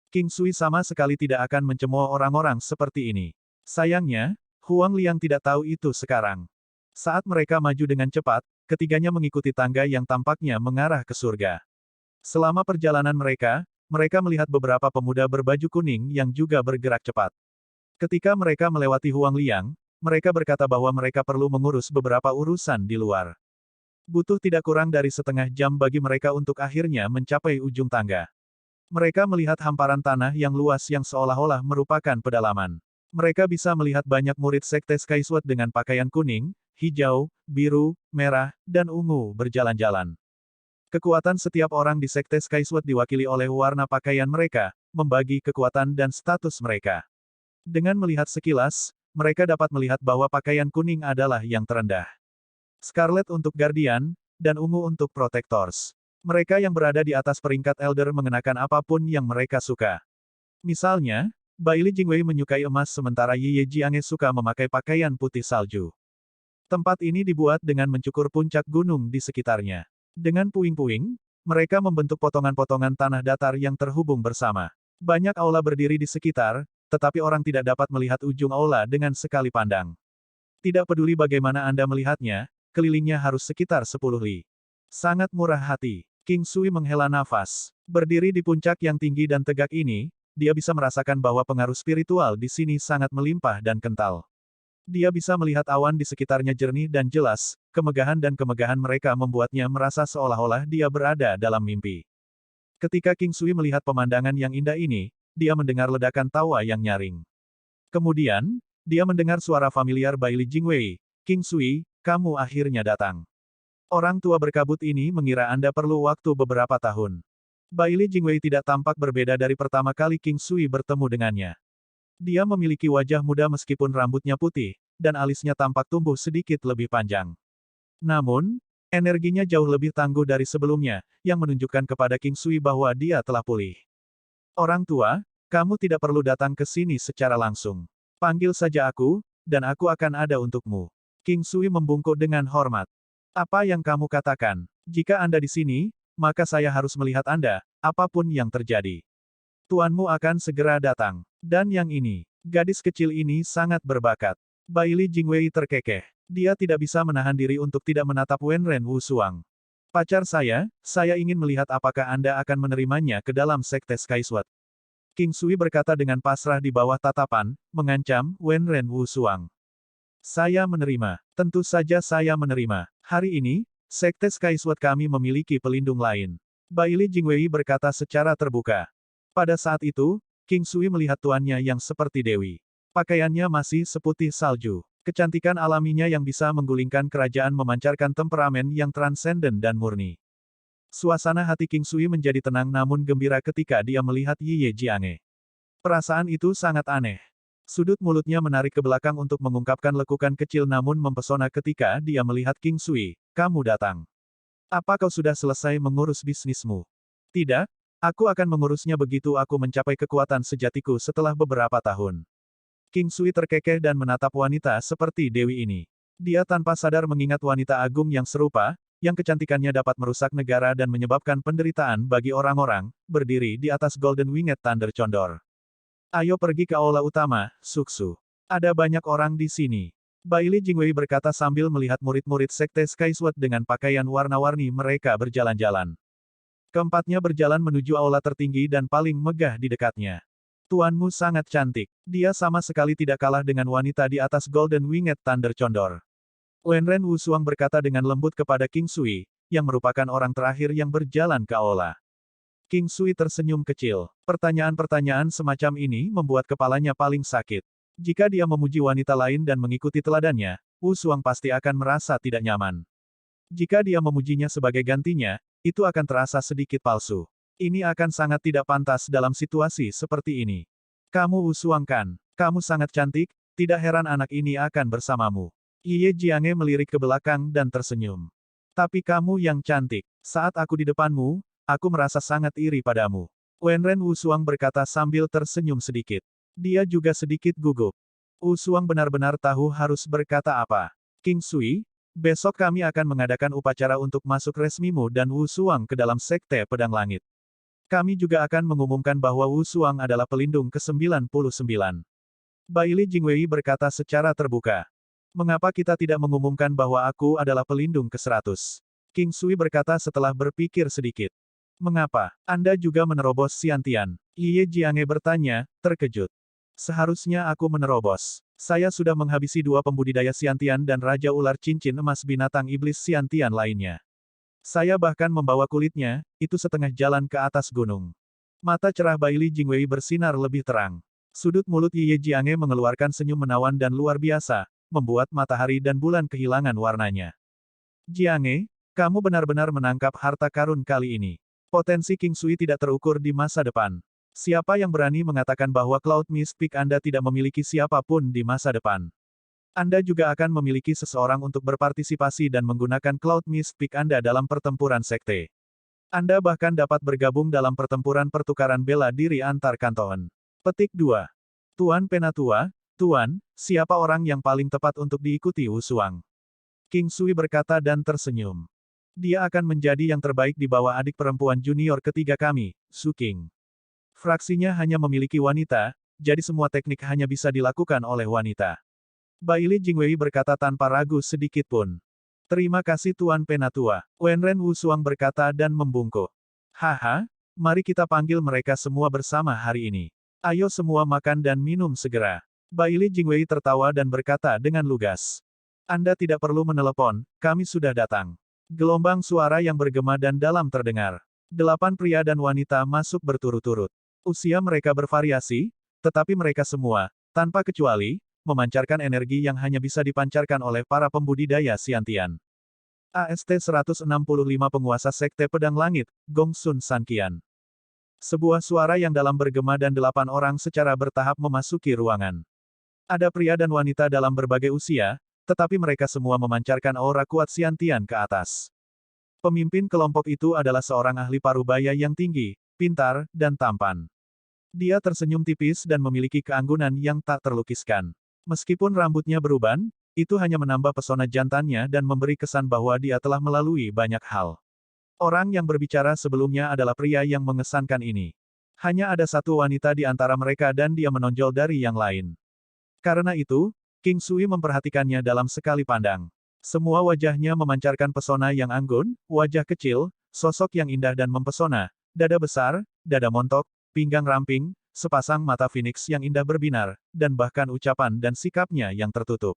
King Sui sama sekali tidak akan mencemooh orang-orang seperti ini. Sayangnya, Huang Liang tidak tahu itu sekarang. Saat mereka maju dengan cepat, ketiganya mengikuti tangga yang tampaknya mengarah ke surga. Selama perjalanan mereka melihat beberapa pemuda berbaju kuning yang juga bergerak cepat. Ketika mereka melewati Huang Liang, mereka berkata bahwa mereka perlu mengurus beberapa urusan di luar. Butuh tidak kurang dari setengah jam bagi mereka untuk akhirnya mencapai ujung tangga. Mereka melihat hamparan tanah yang luas yang seolah-olah merupakan pedalaman. Mereka bisa melihat banyak murid Sekte Skysword dengan pakaian kuning, hijau, biru, merah, dan ungu berjalan-jalan. Kekuatan setiap orang di Sekte Skysword diwakili oleh warna pakaian mereka, membagi kekuatan dan status mereka. Dengan melihat sekilas, mereka dapat melihat bahwa pakaian kuning adalah yang terendah. Scarlet untuk Guardian, dan ungu untuk Protectors. Mereka yang berada di atas peringkat Elder mengenakan apapun yang mereka suka. Misalnya, Baili Jingwei menyukai emas sementara Ye Jiange suka memakai pakaian putih salju. Tempat ini dibuat dengan mencukur puncak gunung di sekitarnya. Dengan puing-puing, mereka membentuk potongan-potongan tanah datar yang terhubung bersama. Banyak aula berdiri di sekitar, tetapi orang tidak dapat melihat ujung aula dengan sekali pandang. Tidak peduli bagaimana Anda melihatnya, kelilingnya harus sekitar 10 li. Sangat murah hati. King Sui menghela nafas. Berdiri di puncak yang tinggi dan tegak ini, dia bisa merasakan bahwa pengaruh spiritual di sini sangat melimpah dan kental. Dia bisa melihat awan di sekitarnya jernih dan jelas, kemegahan dan kemegahan mereka membuatnya merasa seolah-olah dia berada dalam mimpi. Ketika King Sui melihat pemandangan yang indah ini, dia mendengar ledakan tawa yang nyaring. Kemudian, dia mendengar suara familiar Baili Jingwei. King Sui, kamu akhirnya datang. Orang tua berkabut ini mengira Anda perlu waktu beberapa tahun. Baili Jingwei tidak tampak berbeda dari pertama kali King Sui bertemu dengannya. Dia memiliki wajah muda meskipun rambutnya putih, dan alisnya tampak tumbuh sedikit lebih panjang. Namun, energinya jauh lebih tangguh dari sebelumnya, yang menunjukkan kepada King Sui bahwa dia telah pulih. Orang tua, kamu tidak perlu datang ke sini secara langsung. Panggil saja aku, dan aku akan ada untukmu. King Sui membungkuk dengan hormat. Apa yang kamu katakan? Jika Anda di sini, maka saya harus melihat Anda, apapun yang terjadi. Tuanmu akan segera datang. Dan yang ini, gadis kecil ini sangat berbakat. Baili Jingwei terkekeh. Dia tidak bisa menahan diri untuk tidak menatap Wenren Wusuang. Pacar saya ingin melihat apakah Anda akan menerimanya ke dalam Sekte Skysword. King Sui berkata dengan pasrah di bawah tatapan, mengancam, Wenren Wusuang. Saya menerima. Tentu saja saya menerima. Hari ini, Sekte Skysword kami memiliki pelindung lain. Baili Jingwei berkata secara terbuka. Pada saat itu, King Sui melihat tuannya yang seperti dewi. Pakaiannya masih seputih salju. Kecantikan alaminya yang bisa menggulingkan kerajaan memancarkan temperamen yang transenden dan murni. Suasana hati King Sui menjadi tenang namun gembira ketika dia melihat Yi Ye Jiange. Perasaan itu sangat aneh. Sudut mulutnya menarik ke belakang untuk mengungkapkan lekukan kecil namun mempesona ketika dia melihat King Sui. Kamu datang. Apa kau sudah selesai mengurus bisnismu? Tidak, aku akan mengurusnya begitu aku mencapai kekuatan sejatiku setelah beberapa tahun. King Sui terkekeh dan menatap wanita seperti dewi ini. Dia tanpa sadar mengingat wanita agung yang serupa, yang kecantikannya dapat merusak negara dan menyebabkan penderitaan bagi orang-orang, berdiri di atas Golden Winged Thunder Condor. Ayo pergi ke aula utama, Suksu. Ada banyak orang di sini. Baili Jingwei berkata sambil melihat murid-murid Sekte Skysword dengan pakaian warna-warni mereka berjalan-jalan. Keempatnya berjalan menuju aula tertinggi dan paling megah di dekatnya. Tuanmu sangat cantik. Dia sama sekali tidak kalah dengan wanita di atas Golden Winged Thunder Condor. Wenren Wusuang berkata dengan lembut kepada King Sui, yang merupakan orang terakhir yang berjalan ke aula. King Sui tersenyum kecil. Pertanyaan-pertanyaan semacam ini membuat kepalanya paling sakit. Jika dia memuji wanita lain dan mengikuti teladannya, Wu Suang pasti akan merasa tidak nyaman. Jika dia memujinya sebagai gantinya, itu akan terasa sedikit palsu. Ini akan sangat tidak pantas dalam situasi seperti ini. Kamu Wu Suang kan? Kamu sangat cantik, tidak heran anak ini akan bersamamu. Yi Ye Jiange melirik ke belakang dan tersenyum. Tapi kamu yang cantik. Saat aku di depanmu, aku merasa sangat iri padamu. Wenren Wu Suang berkata sambil tersenyum sedikit. Dia juga sedikit gugup. Wu Suang benar-benar tahu harus berkata apa. King Sui, besok kami akan mengadakan upacara untuk masuk resmimu dan Wu Suang ke dalam Sekte Pedang Langit. Kami juga akan mengumumkan bahwa Wu Suang adalah pelindung ke-99. Baili Jingwei berkata secara terbuka. Mengapa kita tidak mengumumkan bahwa aku adalah pelindung ke-100? King Sui berkata setelah berpikir sedikit. Mengapa? Anda juga menerobos Xiantian? Yi Ye Jiange bertanya, terkejut. Seharusnya aku menerobos. Saya sudah menghabisi 2 pembudidaya Xiantian dan Raja Ular Cincin Emas Binatang Iblis Xiantian lainnya. Saya bahkan membawa kulitnya, itu setengah jalan ke atas gunung. Mata cerah Baili Jingwei bersinar lebih terang. Sudut mulut Yi Ye Jiange mengeluarkan senyum menawan dan luar biasa, membuat matahari dan bulan kehilangan warnanya. Jiange, kamu benar-benar menangkap harta karun kali ini. Potensi King Sui tidak terukur di masa depan. Siapa yang berani mengatakan bahwa Cloud Mist Peak Anda tidak memiliki siapapun di masa depan? Anda juga akan memiliki seseorang untuk berpartisipasi dan menggunakan Cloud Mist Peak Anda dalam pertempuran sekte. Anda bahkan dapat bergabung dalam pertempuran pertukaran bela diri antar kanton. Petik 2. Tuan Penatua, Tuan, siapa orang yang paling tepat untuk diikuti Wu Suang? King Sui berkata dan tersenyum. Dia akan menjadi yang terbaik di bawah adik perempuan junior ketiga kami, Su King. Fraksinya hanya memiliki wanita, jadi semua teknik hanya bisa dilakukan oleh wanita. Baili Jingwei berkata tanpa ragu sedikit pun. Terima kasih Tuan Penatua. Wenren Wu Suang berkata dan membungkuk. Haha, mari kita panggil mereka semua bersama hari ini. Ayo semua makan dan minum segera. Baili Jingwei tertawa dan berkata dengan lugas. Anda tidak perlu menelepon, kami sudah datang. Gelombang suara yang bergema dan dalam terdengar. 8 pria dan wanita masuk berturut-turut. Usia mereka bervariasi, tetapi mereka semua, tanpa kecuali, memancarkan energi yang hanya bisa dipancarkan oleh para pembudidaya Xiantian. AST-165 penguasa Sekte Pedang Langit, Gong Sun Sanqian. Sebuah suara yang dalam bergema dan 8 orang secara bertahap memasuki ruangan. Ada pria dan wanita dalam berbagai usia, tetapi mereka semua memancarkan aura kuat Xiantian ke atas. Pemimpin kelompok itu adalah seorang ahli parubaya yang tinggi, pintar, dan tampan. Dia tersenyum tipis dan memiliki keanggunan yang tak terlukiskan. Meskipun rambutnya beruban, itu hanya menambah pesona jantannya dan memberi kesan bahwa dia telah melalui banyak hal. Orang yang berbicara sebelumnya adalah pria yang mengesankan ini. Hanya ada satu wanita di antara mereka dan dia menonjol dari yang lain. Karena itu, King Sui memperhatikannya dalam sekali pandang. Semua wajahnya memancarkan pesona yang anggun, wajah kecil, sosok yang indah dan mempesona, dada besar, dada montok, pinggang ramping, sepasang mata Phoenix yang indah berbinar, dan bahkan ucapan dan sikapnya yang tertutup.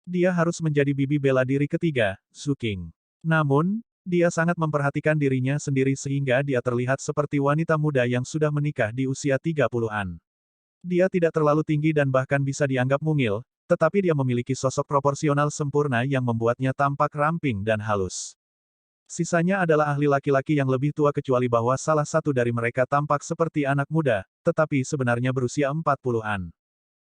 Dia harus menjadi bibi bela diri ketiga, Su King. Namun, Dia sangat memperhatikan dirinya sendiri sehingga dia terlihat seperti wanita muda yang sudah menikah di usia 30-an. Dia tidak terlalu tinggi dan bahkan bisa dianggap mungil, tetapi dia memiliki sosok proporsional sempurna yang membuatnya tampak ramping dan halus. Sisanya adalah ahli laki-laki yang lebih tua kecuali bahwa salah satu dari mereka tampak seperti anak muda, tetapi sebenarnya berusia 40-an.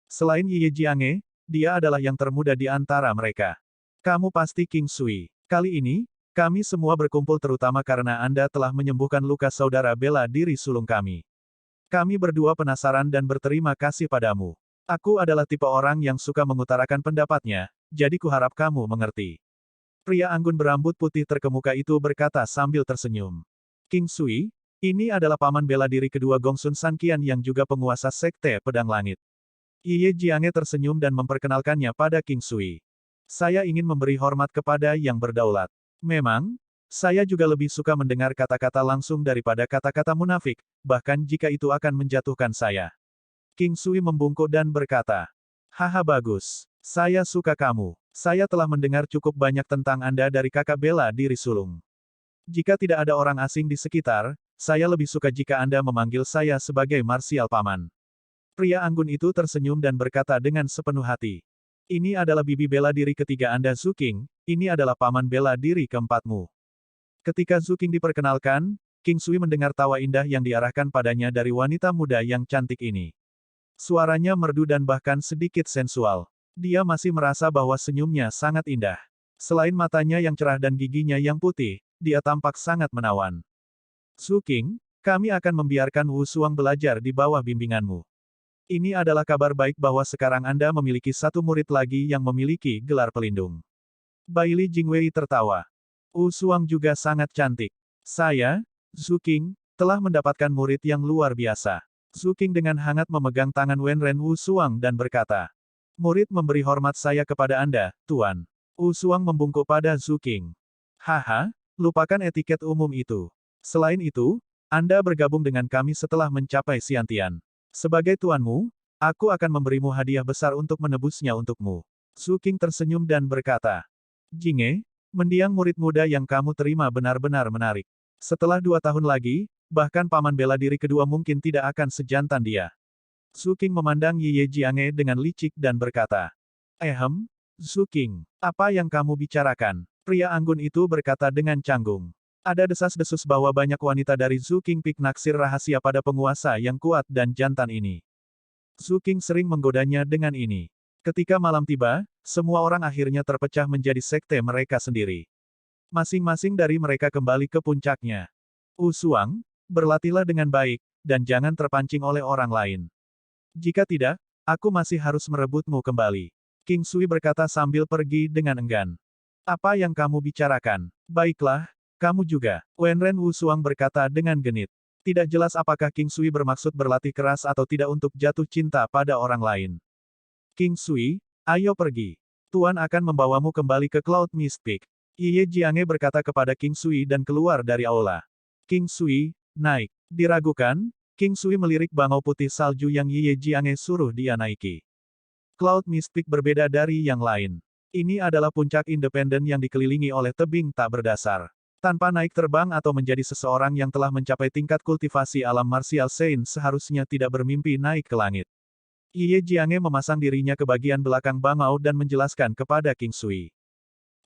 Selain Ye Jiange, dia adalah yang termuda di antara mereka. Kamu pasti King Sui. Kali ini, kami semua berkumpul terutama karena Anda telah menyembuhkan luka saudara bela diri sulung kami. Kami berdua penasaran dan berterima kasih padamu. Aku adalah tipe orang yang suka mengutarakan pendapatnya, jadi kuharap kamu mengerti. Pria anggun berambut putih terkemuka itu berkata sambil tersenyum. King Sui, ini adalah paman bela diri kedua Gongsun Sanqian yang juga penguasa Sekte Pedang Langit. Ye Jiange tersenyum dan memperkenalkannya pada King Sui. Saya ingin memberi hormat kepada yang berdaulat. Memang, saya juga lebih suka mendengar kata-kata langsung daripada kata-kata munafik, bahkan jika itu akan menjatuhkan saya. King Sui membungkuk dan berkata, haha bagus. Saya suka kamu. Saya telah mendengar cukup banyak tentang Anda dari kakak bela diri sulung. Jika tidak ada orang asing di sekitar, saya lebih suka jika Anda memanggil saya sebagai Marsial Paman. Pria anggun itu tersenyum dan berkata dengan sepenuh hati. Ini adalah bibi bela diri ketiga Anda Zhu King, ini adalah paman bela diri keempatmu. Ketika Zhu King diperkenalkan, King Sui mendengar tawa indah yang diarahkan padanya dari wanita muda yang cantik ini. Suaranya merdu dan bahkan sedikit sensual. Dia masih merasa bahwa senyumnya sangat indah. Selain matanya yang cerah dan giginya yang putih, dia tampak sangat menawan. Zhu King, kami akan membiarkan Wu Suang belajar di bawah bimbinganmu. Ini adalah kabar baik bahwa sekarang Anda memiliki satu murid lagi yang memiliki gelar pelindung. Baili Jingwei tertawa. Wu Suang juga sangat cantik. Saya, Zhu King, telah mendapatkan murid yang luar biasa. Zhu King dengan hangat memegang tangan Wenren Wu Suang dan berkata, murid memberi hormat saya kepada Anda, Tuan. Wu Suang membungkuk pada Zhu King. Haha, lupakan etiket umum itu. Selain itu, Anda bergabung dengan kami setelah mencapai Xiantian. Sebagai tuanmu, aku akan memberimu hadiah besar untuk menebusnya untukmu. Zhu King tersenyum dan berkata, Jinge, mendiang murid muda yang kamu terima benar-benar menarik. Setelah 2 tahun lagi, bahkan paman bela diri kedua mungkin tidak akan sejantan dia. Zhu King memandang Ye Jiange dengan licik dan berkata, Zhu King, apa yang kamu bicarakan? Pria anggun itu berkata dengan canggung. Ada desas-desus bahwa banyak wanita dari Zhu King Peak naksir rahasia pada penguasa yang kuat dan jantan ini. Zhu King sering menggodanya dengan ini. Ketika malam tiba, semua orang akhirnya terpecah menjadi sekte mereka sendiri. Masing-masing dari mereka kembali ke puncaknya. Wu Suang, berlatihlah dengan baik, dan jangan terpancing oleh orang lain. Jika tidak, aku masih harus merebutmu kembali. King Sui berkata sambil pergi dengan enggan. Apa yang kamu bicarakan? Baiklah, kamu juga. Wenren Wu Suang berkata dengan genit. Tidak jelas apakah King Sui bermaksud berlatih keras atau tidak untuk jatuh cinta pada orang lain. King Sui, ayo pergi. Tuan akan membawamu kembali ke Cloud Mist Peak. Ye Jiange berkata kepada King Sui dan keluar dari aula. King Sui, naik. Diragukan, King Sui melirik bangau putih salju yang Ye Jiange suruh dia naiki. Cloud Mist Peak berbeda dari yang lain. Ini adalah puncak independen yang dikelilingi oleh tebing tak berdasar. Tanpa naik terbang atau menjadi seseorang yang telah mencapai tingkat kultivasi alam martial Sein seharusnya tidak bermimpi naik ke langit. Ye Jiange memasang dirinya ke bagian belakang bangau dan menjelaskan kepada King Sui.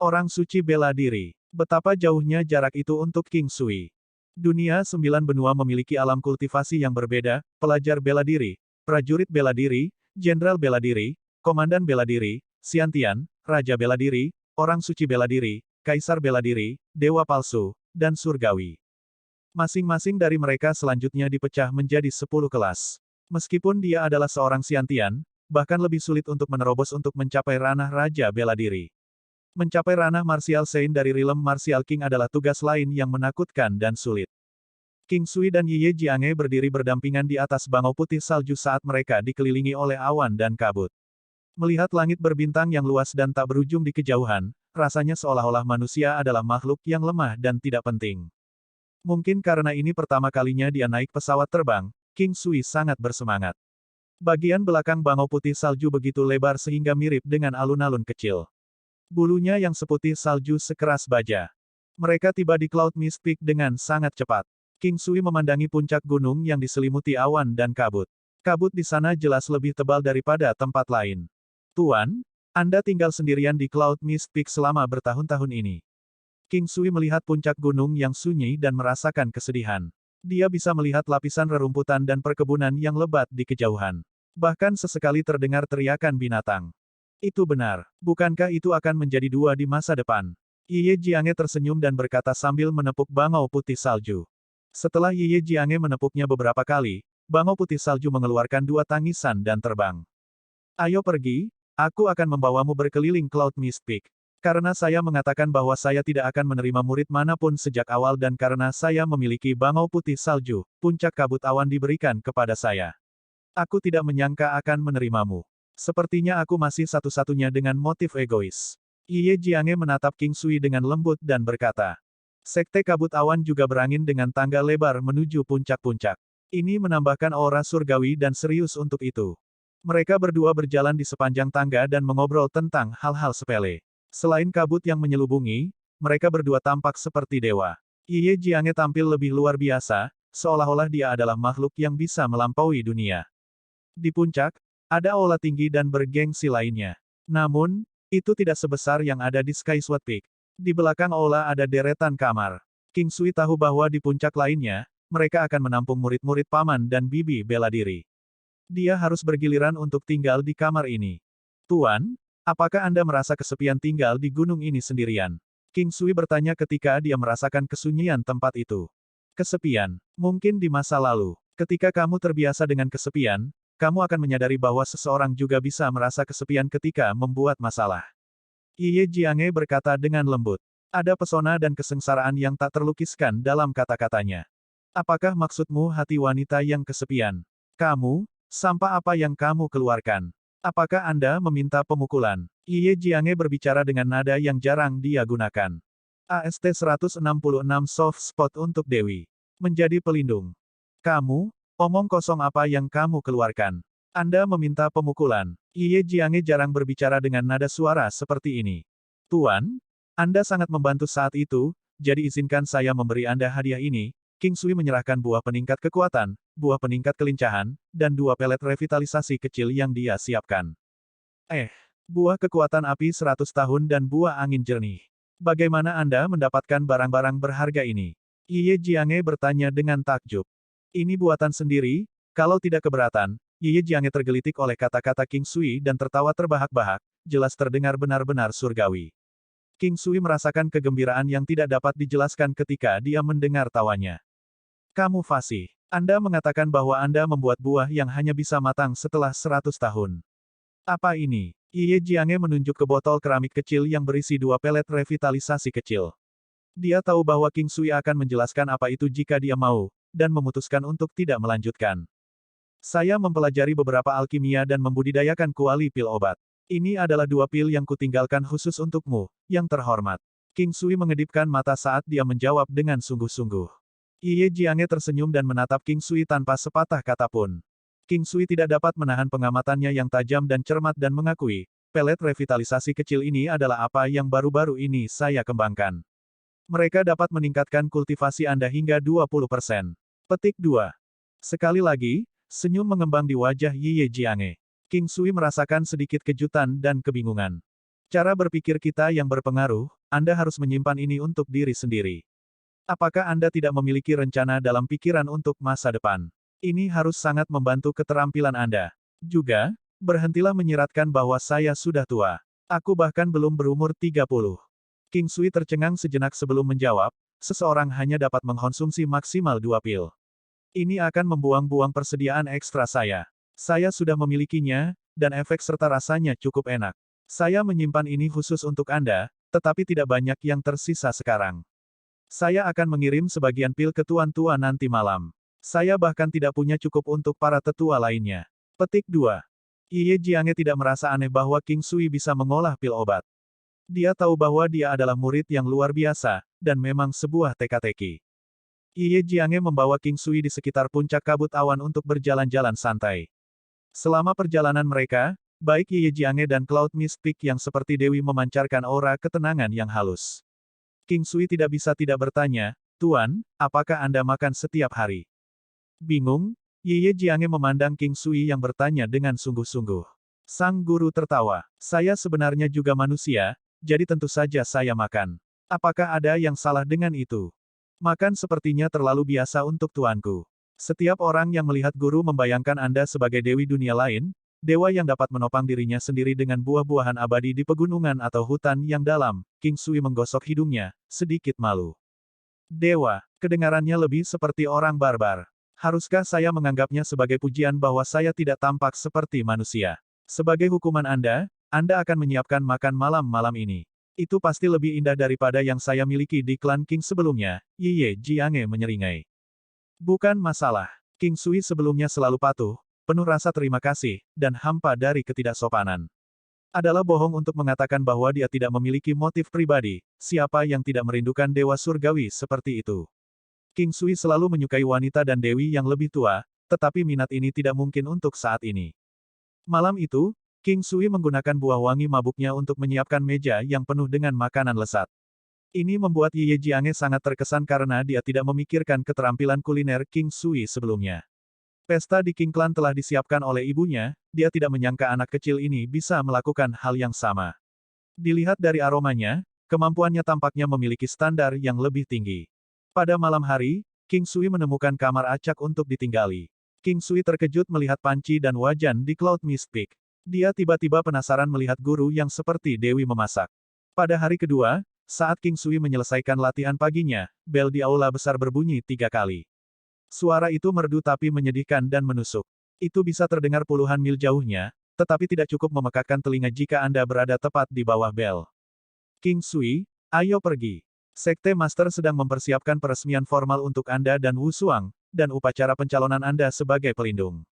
Orang suci bela diri. Betapa jauhnya jarak itu untuk King Sui. Dunia 9 benua memiliki alam kultivasi yang berbeda, pelajar bela diri, prajurit bela diri, jenderal bela diri, komandan bela diri, Xiantian, raja bela diri, orang suci bela diri, kaisar bela diri, dewa palsu, dan surgawi. Masing-masing dari mereka selanjutnya dipecah menjadi 10 kelas. Meskipun dia adalah seorang Xiantian, bahkan lebih sulit untuk menerobos untuk mencapai ranah raja bela diri. Mencapai ranah martial Sein dari Realm Martial King adalah tugas lain yang menakutkan dan sulit. King Sui dan Ye Jiange berdiri berdampingan di atas bangau putih salju saat mereka dikelilingi oleh awan dan kabut. Melihat langit berbintang yang luas dan tak berujung di kejauhan, rasanya seolah-olah manusia adalah makhluk yang lemah dan tidak penting. Mungkin karena ini pertama kalinya dia naik pesawat terbang, King Sui sangat bersemangat. Bagian belakang bangau putih salju begitu lebar sehingga mirip dengan alun-alun kecil. Bulunya yang seputih salju sekeras baja. Mereka tiba di Cloud Mist Peak dengan sangat cepat. King Sui memandangi puncak gunung yang diselimuti awan dan kabut. Kabut di sana jelas lebih tebal daripada tempat lain. Tuan, Anda tinggal sendirian di Cloud Mist Peak selama bertahun-tahun ini. King Sui melihat puncak gunung yang sunyi dan merasakan kesedihan. Dia bisa melihat lapisan rerumputan dan perkebunan yang lebat di kejauhan. Bahkan sesekali terdengar teriakan binatang. Itu benar. Bukankah itu akan menjadi dua di masa depan? Ye Jiange tersenyum dan berkata sambil menepuk bangau putih salju. Setelah Ye Jiange menepuknya beberapa kali, bangau putih salju mengeluarkan dua tangisan dan terbang. Ayo pergi, aku akan membawamu berkeliling Cloud Mist Peak. Karena saya mengatakan bahwa saya tidak akan menerima murid manapun sejak awal dan karena saya memiliki bangau putih salju, puncak kabut awan diberikan kepada saya. Aku tidak menyangka akan menerimamu. Sepertinya aku masih satu-satunya dengan motif egois. Ye Jiange menatap King Sui dengan lembut dan berkata, Sekte kabut awan juga berangin dengan tangga lebar menuju puncak-puncak. Ini menambahkan aura surgawi dan serius untuk itu. Mereka berdua berjalan di sepanjang tangga dan mengobrol tentang hal-hal sepele. Selain kabut yang menyelubungi, mereka berdua tampak seperti dewa. Ye Jiange tampil lebih luar biasa, seolah-olah dia adalah makhluk yang bisa melampaui dunia. Di puncak, ada aula tinggi dan bergengsi lainnya. Namun, itu tidak sebesar yang ada di Skysword Peak. Di belakang aula ada deretan kamar. King Sui tahu bahwa di puncak lainnya, mereka akan menampung murid-murid paman dan bibi bela diri. Dia harus bergiliran untuk tinggal di kamar ini. Tuan, apakah Anda merasa kesepian tinggal di gunung ini sendirian? King Sui bertanya ketika dia merasakan kesunyian tempat itu. Kesepian, mungkin di masa lalu. Ketika kamu terbiasa dengan kesepian, kamu akan menyadari bahwa seseorang juga bisa merasa kesepian ketika membuat masalah. Ye Jiange berkata dengan lembut. Ada pesona dan kesengsaraan yang tak terlukiskan dalam kata-katanya. Apakah maksudmu hati wanita yang kesepian? Kamu, sampah apa yang kamu keluarkan? Apakah Anda meminta pemukulan? Ye Jiange berbicara dengan nada yang jarang dia gunakan. AST 166 soft spot untuk Dewi. Menjadi pelindung. Kamu, omong kosong apa yang kamu keluarkan? Anda meminta pemukulan. Ye Jiange jarang berbicara dengan nada suara seperti ini. Tuan, Anda sangat membantu saat itu, jadi izinkan saya memberi Anda hadiah ini. King Sui menyerahkan buah peningkat kekuatan, buah peningkat kelincahan, dan dua pelet revitalisasi kecil yang dia siapkan. Buah kekuatan api 100 tahun dan buah angin jernih. Bagaimana Anda mendapatkan barang-barang berharga ini? Ye Jiange bertanya dengan takjub. Ini buatan sendiri, kalau tidak keberatan. Ye Jiange tergelitik oleh kata-kata King Sui dan tertawa terbahak-bahak, jelas terdengar benar-benar surgawi. King Sui merasakan kegembiraan yang tidak dapat dijelaskan ketika dia mendengar tawanya. Kamu fasih. Anda mengatakan bahwa Anda membuat buah yang hanya bisa matang setelah 100 tahun. Apa ini? Ye Jiange menunjuk ke botol keramik kecil yang berisi dua pelet revitalisasi kecil. Dia tahu bahwa King Sui akan menjelaskan apa itu jika dia mau, dan memutuskan untuk tidak melanjutkan. Saya mempelajari beberapa alkimia dan membudidayakan kuali pil obat. Ini adalah dua pil yang kutinggalkan khusus untukmu, yang terhormat. King Sui mengedipkan mata saat dia menjawab dengan sungguh-sungguh. Ye Jiange tersenyum dan menatap King Sui tanpa sepatah kata pun. King Sui tidak dapat menahan pengamatannya yang tajam dan cermat dan mengakui, pelet revitalisasi kecil ini adalah apa yang baru-baru ini saya kembangkan. Mereka dapat meningkatkan kultivasi Anda hingga 20%. Petik 2. Sekali lagi, senyum mengembang di wajah Ye Jiange. King Sui merasakan sedikit kejutan dan kebingungan. Cara berpikir kita yang berpengaruh, Anda harus menyimpan ini untuk diri sendiri. Apakah Anda tidak memiliki rencana dalam pikiran untuk masa depan? Ini harus sangat membantu keterampilan Anda. Juga, berhentilah menyiratkan bahwa saya sudah tua. Aku bahkan belum berumur 30. King Sui tercengang sejenak sebelum menjawab, seseorang hanya dapat mengkonsumsi maksimal 2 pil. Ini akan membuang-buang persediaan ekstra saya. Saya sudah memilikinya, dan efek serta rasanya cukup enak. Saya menyimpan ini khusus untuk Anda, tetapi tidak banyak yang tersisa sekarang. Saya akan mengirim sebagian pil ke tuan-tuan nanti malam. Saya bahkan tidak punya cukup untuk para tetua lainnya. Petik 2. Ye Jiange tidak merasa aneh bahwa King Sui bisa mengolah pil obat. Dia tahu bahwa dia adalah murid yang luar biasa, dan memang sebuah teka-teki. Ye Jiange membawa King Sui di sekitar puncak kabut awan untuk berjalan-jalan santai. Selama perjalanan mereka, baik Ye Jiange dan Cloud Mist Peak yang seperti Dewi memancarkan aura ketenangan yang halus. King Sui tidak bisa tidak bertanya, Tuan, apakah Anda makan setiap hari? Bingung, Ye Jiange memandang King Sui yang bertanya dengan sungguh-sungguh. Sang guru tertawa. Saya sebenarnya juga manusia, jadi tentu saja saya makan. Apakah ada yang salah dengan itu? Makan sepertinya terlalu biasa untuk tuanku. Setiap orang yang melihat guru membayangkan Anda sebagai dewi dunia lain, dewa yang dapat menopang dirinya sendiri dengan buah-buahan abadi di pegunungan atau hutan yang dalam. King Sui menggosok hidungnya, sedikit malu. Dewa, kedengarannya lebih seperti orang barbar. Haruskah saya menganggapnya sebagai pujian bahwa saya tidak tampak seperti manusia? Sebagai hukuman Anda akan menyiapkan makan malam ini. Itu pasti lebih indah daripada yang saya miliki di klan King sebelumnya, Ye Jiange menyeringai. Bukan masalah. King Sui sebelumnya selalu patuh, penuh rasa terima kasih, dan hampa dari ketidaksopanan. Adalah bohong untuk mengatakan bahwa dia tidak memiliki motif pribadi, siapa yang tidak merindukan dewa surgawi seperti itu. King Sui selalu menyukai wanita dan dewi yang lebih tua, tetapi minat ini tidak mungkin untuk saat ini. Malam itu, King Sui menggunakan buah wangi mabuknya untuk menyiapkan meja yang penuh dengan makanan lezat. Ini membuat Ye Jiange sangat terkesan karena dia tidak memikirkan keterampilan kuliner King Sui sebelumnya. Pesta di King Clan telah disiapkan oleh ibunya, dia tidak menyangka anak kecil ini bisa melakukan hal yang sama. Dilihat dari aromanya, kemampuannya tampaknya memiliki standar yang lebih tinggi. Pada malam hari, King Sui menemukan kamar acak untuk ditinggali. King Sui terkejut melihat panci dan wajan di Cloud Mist Peak. Dia tiba-tiba penasaran melihat guru yang seperti dewi memasak. Pada hari kedua, saat King Sui menyelesaikan latihan paginya, bel di aula besar berbunyi 3 kali. Suara itu merdu tapi menyedihkan dan menusuk. Itu bisa terdengar puluhan mil jauhnya, tetapi tidak cukup memekakkan telinga jika Anda berada tepat di bawah bel. King Sui, ayo pergi. Sekte Master sedang mempersiapkan peresmian formal untuk Anda dan Wu Suang, dan upacara pencalonan Anda sebagai pelindung.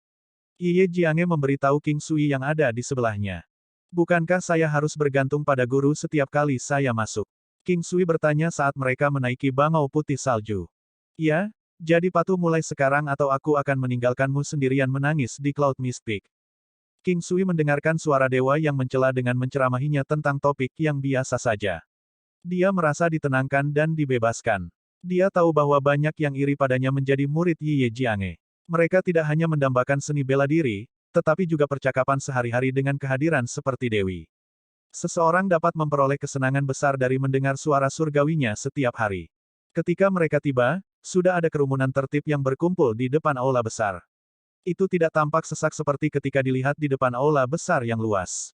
Ye Jiange memberitahu King Sui yang ada di sebelahnya. Bukankah saya harus bergantung pada guru setiap kali saya masuk? King Sui bertanya saat mereka menaiki bangau putih salju. Ya, jadi patuh mulai sekarang atau aku akan meninggalkanmu sendirian menangis di Cloud Mist Peak. King Sui mendengarkan suara dewa yang mencela dengan menceramahinya tentang topik yang biasa saja. Dia merasa ditenangkan dan dibebaskan. Dia tahu bahwa banyak yang iri padanya menjadi murid Ye Jiange. Mereka tidak hanya mendambakan seni bela diri, tetapi juga percakapan sehari-hari dengan kehadiran seperti dewi. Seseorang dapat memperoleh kesenangan besar dari mendengar suara surgawinya setiap hari. Ketika mereka tiba, sudah ada kerumunan tertib yang berkumpul di depan aula besar. Itu tidak tampak sesak seperti ketika dilihat di depan aula besar yang luas.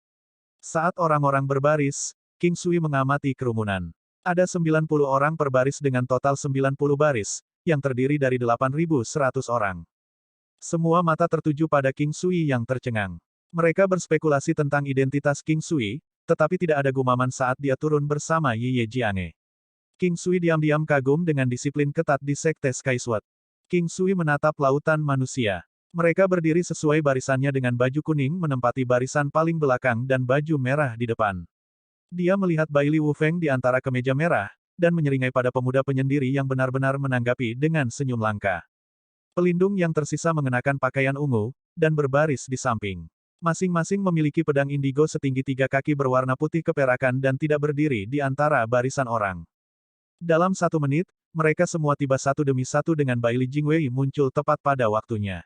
Saat orang-orang berbaris, King Sui mengamati kerumunan. Ada 90 orang per baris dengan total 90 baris, yang terdiri dari 8.100 orang. Semua mata tertuju pada King Sui yang tercengang. Mereka berspekulasi tentang identitas King Sui, tetapi tidak ada gumaman saat dia turun bersama Ye Jiange. King Sui diam-diam kagum dengan disiplin ketat di Sekte Sky Sword. King Sui menatap lautan manusia. Mereka berdiri sesuai barisannya dengan baju kuning menempati barisan paling belakang dan baju merah di depan. Dia melihat Baili Wu Feng di antara kemeja merah, dan menyeringai pada pemuda penyendiri yang benar-benar menanggapi dengan senyum langka. Pelindung yang tersisa mengenakan pakaian ungu, dan berbaris di samping. Masing-masing memiliki pedang indigo setinggi 3 kaki berwarna putih keperakan dan tidak berdiri di antara barisan orang. Dalam 1 menit, mereka semua tiba satu demi satu dengan Baili Jingwei muncul tepat pada waktunya.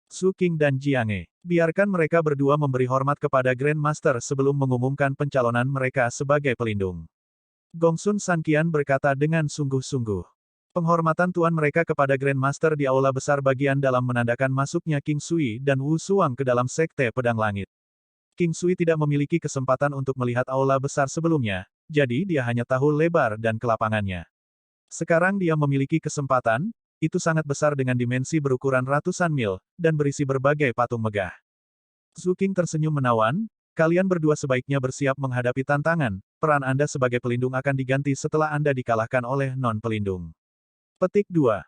Su Qing dan Jiange, biarkan mereka berdua memberi hormat kepada Grand Master sebelum mengumumkan pencalonan mereka sebagai pelindung. Gongsun Sanqian berkata dengan sungguh-sungguh. Penghormatan tuan mereka kepada Grand Master di aula besar bagian dalam menandakan masuknya King Sui dan Wu Suang ke dalam Sekte Pedang Langit. King Sui tidak memiliki kesempatan untuk melihat aula besar sebelumnya, jadi dia hanya tahu lebar dan kelapangannya. Sekarang dia memiliki kesempatan, itu sangat besar dengan dimensi berukuran ratusan mil, dan berisi berbagai patung megah. Su Qing tersenyum menawan, kalian berdua sebaiknya bersiap menghadapi tantangan, peran Anda sebagai pelindung akan diganti setelah Anda dikalahkan oleh non-pelindung. Petik 2.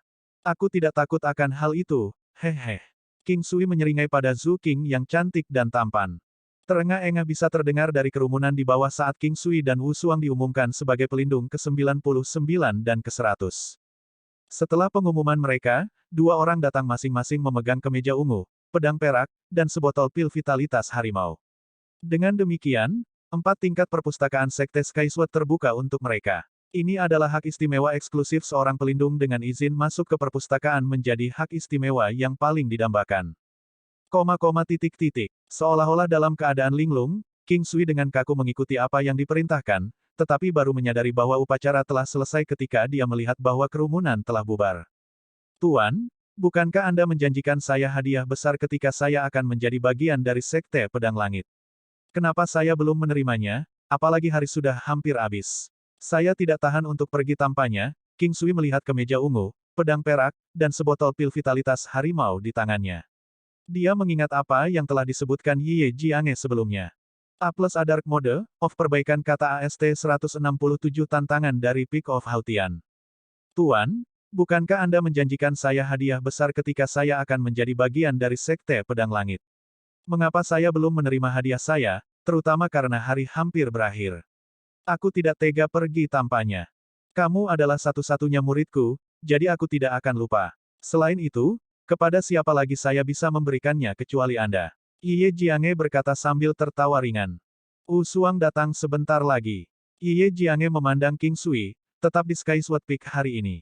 Aku tidak takut akan hal itu, hehe. King Sui menyeringai pada Su Qing yang cantik dan tampan. Terengah-engah bisa terdengar dari kerumunan di bawah saat King Sui dan Wu Suang diumumkan sebagai pelindung ke-99 dan ke-100. Setelah pengumuman mereka, 2 orang datang masing-masing memegang kemeja ungu, pedang perak, dan sebotol pil vitalitas harimau. Dengan demikian, 4 tingkat perpustakaan Sekte Sky Sword terbuka untuk mereka. Ini adalah hak istimewa eksklusif seorang pelindung dengan izin masuk ke perpustakaan menjadi hak istimewa yang paling didambakan. Seolah-olah dalam keadaan linglung, King Sui dengan kaku mengikuti apa yang diperintahkan, tetapi baru menyadari bahwa upacara telah selesai ketika dia melihat bahwa kerumunan telah bubar. Tuan, bukankah Anda menjanjikan saya hadiah besar ketika saya akan menjadi bagian dari Sekte Pedang Langit? Kenapa saya belum menerimanya, apalagi hari sudah hampir habis? Saya tidak tahan untuk pergi tanpanya. King Sui melihat ke meja ungu, pedang perak, dan sebotol pil vitalitas harimau di tangannya. Dia mengingat apa yang telah disebutkan Ye Jiange sebelumnya. A+ Dark Mode, of perbaikan kata AST 167 tantangan dari Peak of Hautian. Tuan, bukankah Anda menjanjikan saya hadiah besar ketika saya akan menjadi bagian dari Sekte Pedang Langit? Mengapa saya belum menerima hadiah saya, terutama karena hari hampir berakhir? Aku tidak tega pergi tanpanya. Kamu adalah satu-satunya muridku, jadi aku tidak akan lupa. Selain itu, kepada siapa lagi saya bisa memberikannya kecuali Anda? Ye Jiange berkata sambil tertawa ringan. Wu Suang datang sebentar lagi. Ye Jiange memandang King Sui, tetap di Skyward Peak hari ini.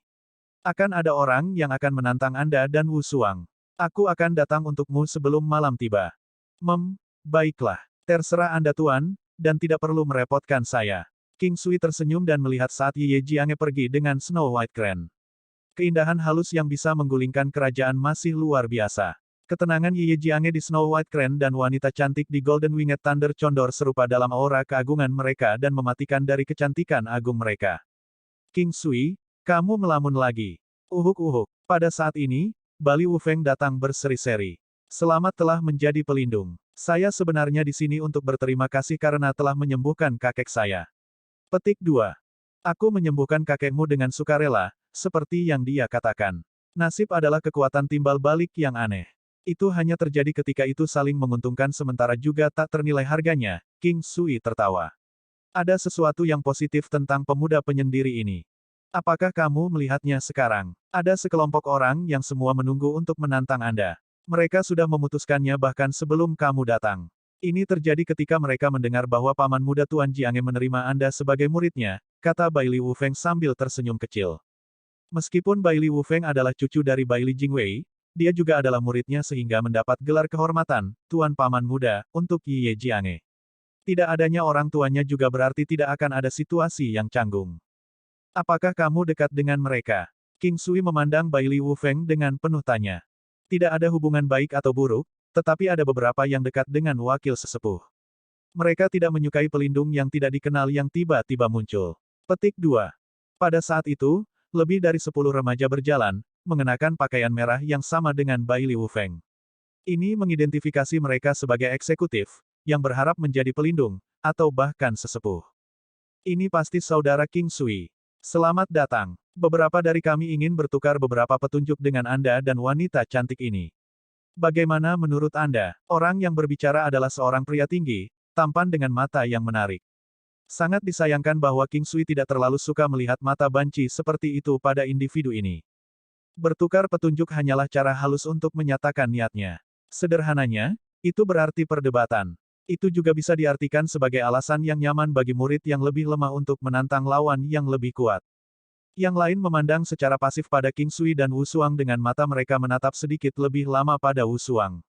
Akan ada orang yang akan menantang Anda dan Wu Suang. Aku akan datang untukmu sebelum malam tiba. Baiklah. Terserah Anda Tuan, dan tidak perlu merepotkan saya. King Sui tersenyum dan melihat saat Ye Jiange pergi dengan Snow White Crane. Keindahan halus yang bisa menggulingkan kerajaan masih luar biasa. Ketenangan Ye Jiange di Snow White Crane dan wanita cantik di Golden Winged Thunder condor serupa dalam aura keagungan mereka dan mematikan dari kecantikan agung mereka. King Sui, kamu melamun lagi. Uhuk-uhuk. Pada saat ini, Bali Wufeng datang berseri-seri. Selamat telah menjadi pelindung. Saya sebenarnya di sini untuk berterima kasih karena telah menyembuhkan kakek saya. Petik 2. Aku menyembuhkan kakekmu dengan sukarela, seperti yang dia katakan. Nasib adalah kekuatan timbal balik yang aneh. Itu hanya terjadi ketika itu saling menguntungkan sementara juga tak ternilai harganya. King Sui tertawa. Ada sesuatu yang positif tentang pemuda penyendiri ini. Apakah kamu melihatnya sekarang? Ada sekelompok orang yang semua menunggu untuk menantang Anda. Mereka sudah memutuskannya bahkan sebelum kamu datang. Ini terjadi ketika mereka mendengar bahwa paman muda Tuan Jiange menerima Anda sebagai muridnya, kata Baili Wufeng sambil tersenyum kecil. Meskipun Baili Wufeng adalah cucu dari Baili Jingwei, dia juga adalah muridnya sehingga mendapat gelar kehormatan, Tuan Paman Muda, untuk Ye Jiange. Tidak adanya orang tuanya juga berarti tidak akan ada situasi yang canggung. Apakah kamu dekat dengan mereka? King Sui memandang Baili Wufeng dengan penuh tanya. Tidak ada hubungan baik atau buruk, tetapi ada beberapa yang dekat dengan wakil sesepuh. Mereka tidak menyukai pelindung yang tidak dikenal yang tiba-tiba muncul. Petik 2. Pada saat itu, lebih dari 10 remaja berjalan, mengenakan pakaian merah yang sama dengan Baili Wufeng. Ini mengidentifikasi mereka sebagai eksekutif, yang berharap menjadi pelindung, atau bahkan sesepuh. Ini pasti saudara King Sui. Selamat datang. Beberapa dari kami ingin bertukar beberapa petunjuk dengan Anda dan wanita cantik ini. Bagaimana menurut Anda? Orang yang berbicara adalah seorang pria tinggi, tampan dengan mata yang menarik. Sangat disayangkan bahwa King Sui tidak terlalu suka melihat mata banci seperti itu pada individu ini. Bertukar petunjuk hanyalah cara halus untuk menyatakan niatnya. Sederhananya, itu berarti perdebatan. Itu juga bisa diartikan sebagai alasan yang nyaman bagi murid yang lebih lemah untuk menantang lawan yang lebih kuat. Yang lain memandang secara pasif pada King Sui dan Wu Suang dengan mata mereka menatap sedikit lebih lama pada Wu Suang.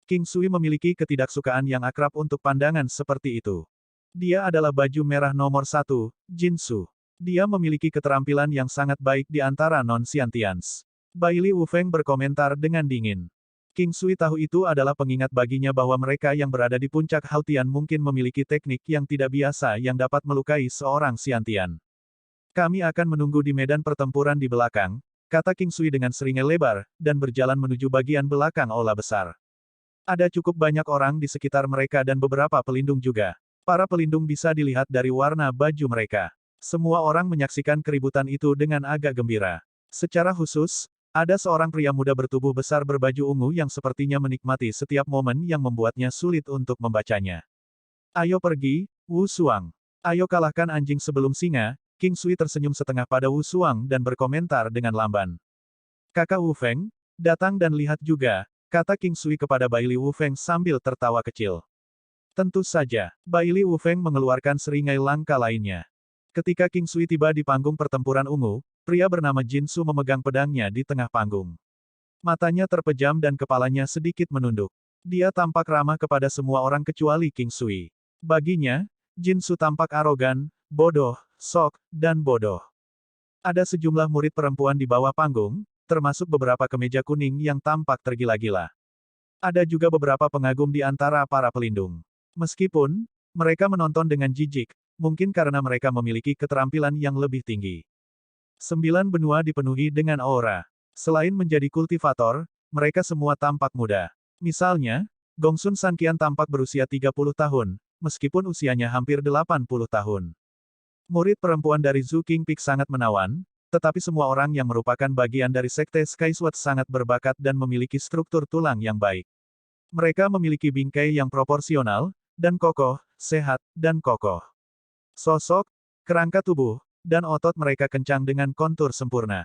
King Sui memiliki ketidaksukaan yang akrab untuk pandangan seperti itu. Dia adalah baju merah nomor 1, Jinsu. Dia memiliki keterampilan yang sangat baik di antara non-Xiantians. Baili Wufeng berkomentar dengan dingin. King Sui tahu itu adalah pengingat baginya bahwa mereka yang berada di puncak Hautian mungkin memiliki teknik yang tidak biasa yang dapat melukai seorang Xiantian. Kami akan menunggu di medan pertempuran di belakang, kata King Sui dengan seringai lebar, dan berjalan menuju bagian belakang aula besar. Ada cukup banyak orang di sekitar mereka dan beberapa pelindung juga. Para pelindung bisa dilihat dari warna baju mereka. Semua orang menyaksikan keributan itu dengan agak gembira. Secara khusus, ada seorang pria muda bertubuh besar berbaju ungu yang sepertinya menikmati setiap momen yang membuatnya sulit untuk membacanya. Ayo pergi, Wu Suang. Ayo kalahkan anjing sebelum singa. King Sui tersenyum setengah pada Wu Suang dan berkomentar dengan lamban. Kakak Wu Feng, datang dan lihat juga, kata King Sui kepada Baili Wu Feng sambil tertawa kecil. Tentu saja, Baili Wu Feng mengeluarkan seringai langkah lainnya. Ketika King Sui tiba di panggung pertempuran ungu, pria bernama Jin Su memegang pedangnya di tengah panggung. Matanya terpejam dan kepalanya sedikit menunduk. Dia tampak ramah kepada semua orang kecuali King Sui. Baginya, Jin Su tampak arogan, bodoh, sok, dan bodoh. Ada sejumlah murid perempuan di bawah panggung, termasuk beberapa kemeja kuning yang tampak tergila-gila. Ada juga beberapa pengagum di antara para pelindung. Meskipun mereka menonton dengan jijik, mungkin karena mereka memiliki keterampilan yang lebih tinggi. 9 benua dipenuhi dengan aura. Selain menjadi kultivator, mereka semua tampak muda. Misalnya, Gongsun Sanqian tampak berusia 30 tahun, meskipun usianya hampir 80 tahun. Murid perempuan dari Zhu Qingpik sangat menawan, tetapi semua orang yang merupakan bagian dari Sekte Sky Sword sangat berbakat dan memiliki struktur tulang yang baik. Mereka memiliki bingkai yang proporsional, dan kokoh, sehat, dan kokoh. Sosok, kerangka tubuh, dan otot mereka kencang dengan kontur sempurna.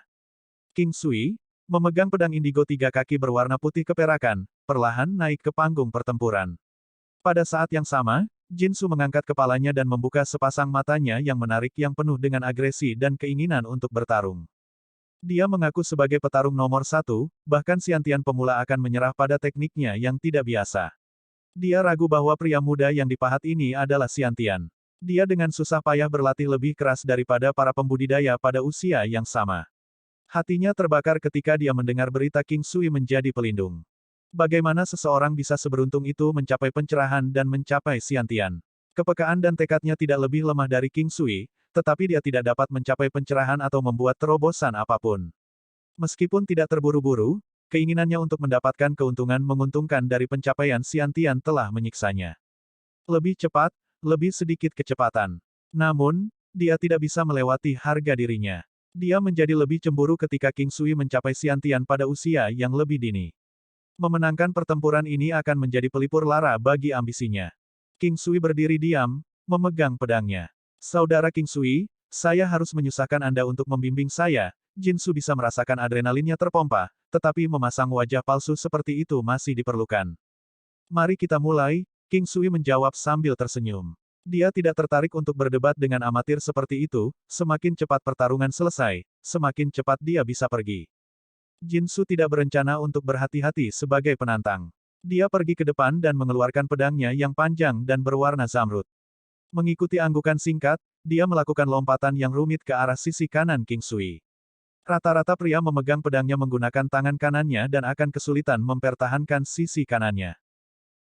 King Sui, memegang pedang indigo 3 kaki berwarna putih keperakan, perlahan naik ke panggung pertempuran. Pada saat yang sama, Jin Su mengangkat kepalanya dan membuka sepasang matanya yang menarik yang penuh dengan agresi dan keinginan untuk bertarung. Dia mengaku sebagai petarung nomor 1, bahkan Xiantian pemula akan menyerah pada tekniknya yang tidak biasa. Dia ragu bahwa pria muda yang dipahat ini adalah Xiantian. Dia dengan susah payah berlatih lebih keras daripada para pembudidaya pada usia yang sama. Hatinya terbakar ketika dia mendengar berita King Sui menjadi pelindung. Bagaimana seseorang bisa seberuntung itu mencapai pencerahan dan mencapai Xiantian? Kepekaan dan tekadnya tidak lebih lemah dari King Sui, tetapi dia tidak dapat mencapai pencerahan atau membuat terobosan apapun. Meskipun tidak terburu-buru, keinginannya untuk mendapatkan keuntungan menguntungkan dari pencapaian Xiantian telah menyiksanya. Lebih cepat, lebih sedikit kecepatan. Namun, dia tidak bisa melewati harga dirinya. Dia menjadi lebih cemburu ketika King Sui mencapai Xiantian pada usia yang lebih dini. Memenangkan pertempuran ini akan menjadi pelipur lara bagi ambisinya. King Sui berdiri diam, memegang pedangnya. Saudara King Sui, saya harus menyusahkan Anda untuk membimbing saya. Jin Su bisa merasakan adrenalinnya terpompa, tetapi memasang wajah palsu seperti itu masih diperlukan. Mari kita mulai, King Sui menjawab sambil tersenyum. Dia tidak tertarik untuk berdebat dengan amatir seperti itu, semakin cepat pertarungan selesai, semakin cepat dia bisa pergi. Jin Su tidak berencana untuk berhati-hati sebagai penantang. Dia pergi ke depan dan mengeluarkan pedangnya yang panjang dan berwarna zamrud. Mengikuti anggukan singkat, dia melakukan lompatan yang rumit ke arah sisi kanan King Sui. Rata-rata pria memegang pedangnya menggunakan tangan kanannya dan akan kesulitan mempertahankan sisi kanannya.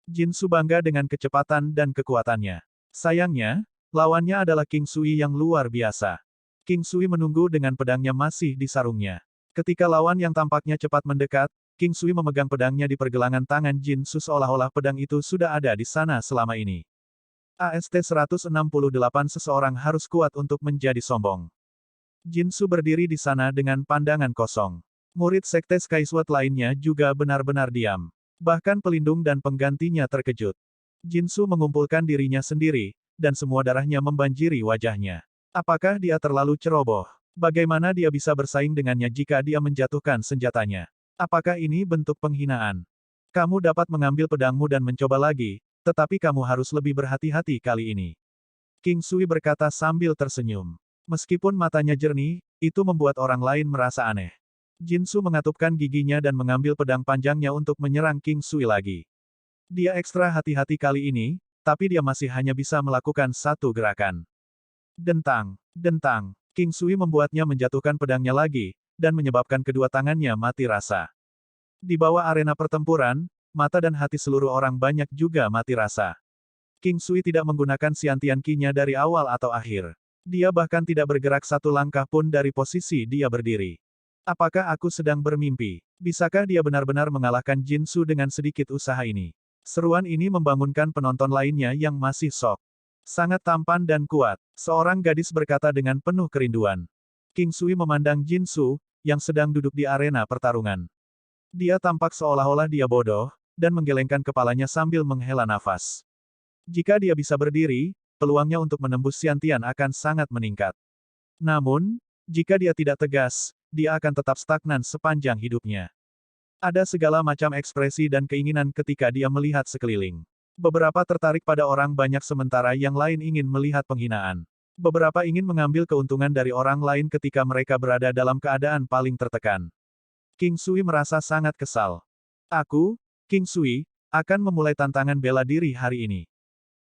Jin Su bangga dengan kecepatan dan kekuatannya. Sayangnya, lawannya adalah King Sui yang luar biasa. King Sui menunggu dengan pedangnya masih di sarungnya. Ketika lawan yang tampaknya cepat mendekat, King Sui memegang pedangnya di pergelangan tangan Jin Su seolah-olah pedang itu sudah ada di sana selama ini. AST-168 seseorang harus kuat untuk menjadi sombong. Jin Su berdiri di sana dengan pandangan kosong. Murid Sekte Sky Sword lainnya juga benar-benar diam. Bahkan pelindung dan penggantinya terkejut. Jin Su mengumpulkan dirinya sendiri, dan semua darahnya membanjiri wajahnya. Apakah dia terlalu ceroboh? Bagaimana dia bisa bersaing dengannya jika dia menjatuhkan senjatanya? Apakah ini bentuk penghinaan? Kamu dapat mengambil pedangmu dan mencoba lagi, tetapi kamu harus lebih berhati-hati kali ini. King Sui berkata sambil tersenyum. Meskipun matanya jernih, itu membuat orang lain merasa aneh. Jin Su mengatupkan giginya dan mengambil pedang panjangnya untuk menyerang King Sui lagi. Dia ekstra hati-hati kali ini, tapi dia masih hanya bisa melakukan satu gerakan. Dentang, dentang. King Sui membuatnya menjatuhkan pedangnya lagi, dan menyebabkan kedua tangannya mati rasa. Di bawah arena pertempuran, mata dan hati seluruh orang banyak juga mati rasa. King Sui tidak menggunakan Xiantian Qi-nya dari awal atau akhir. Dia bahkan tidak bergerak satu langkah pun dari posisi dia berdiri. Apakah aku sedang bermimpi? Bisakah dia benar-benar mengalahkan Jin Su dengan sedikit usaha ini? Seruan ini membangunkan penonton lainnya yang masih shock. Sangat tampan dan kuat, seorang gadis berkata dengan penuh kerinduan. King Sui memandang Jin Su, yang sedang duduk di arena pertarungan. Dia tampak seolah-olah dia bodoh, dan menggelengkan kepalanya sambil menghela nafas. Jika dia bisa berdiri, peluangnya untuk menembus Xiantian akan sangat meningkat. Namun, jika dia tidak tegas, dia akan tetap stagnan sepanjang hidupnya. Ada segala macam ekspresi dan keinginan ketika dia melihat sekeliling. Beberapa tertarik pada orang banyak sementara yang lain ingin melihat penghinaan. Beberapa ingin mengambil keuntungan dari orang lain ketika mereka berada dalam keadaan paling tertekan. King Sui merasa sangat kesal. Aku, King Sui, akan memulai tantangan bela diri hari ini.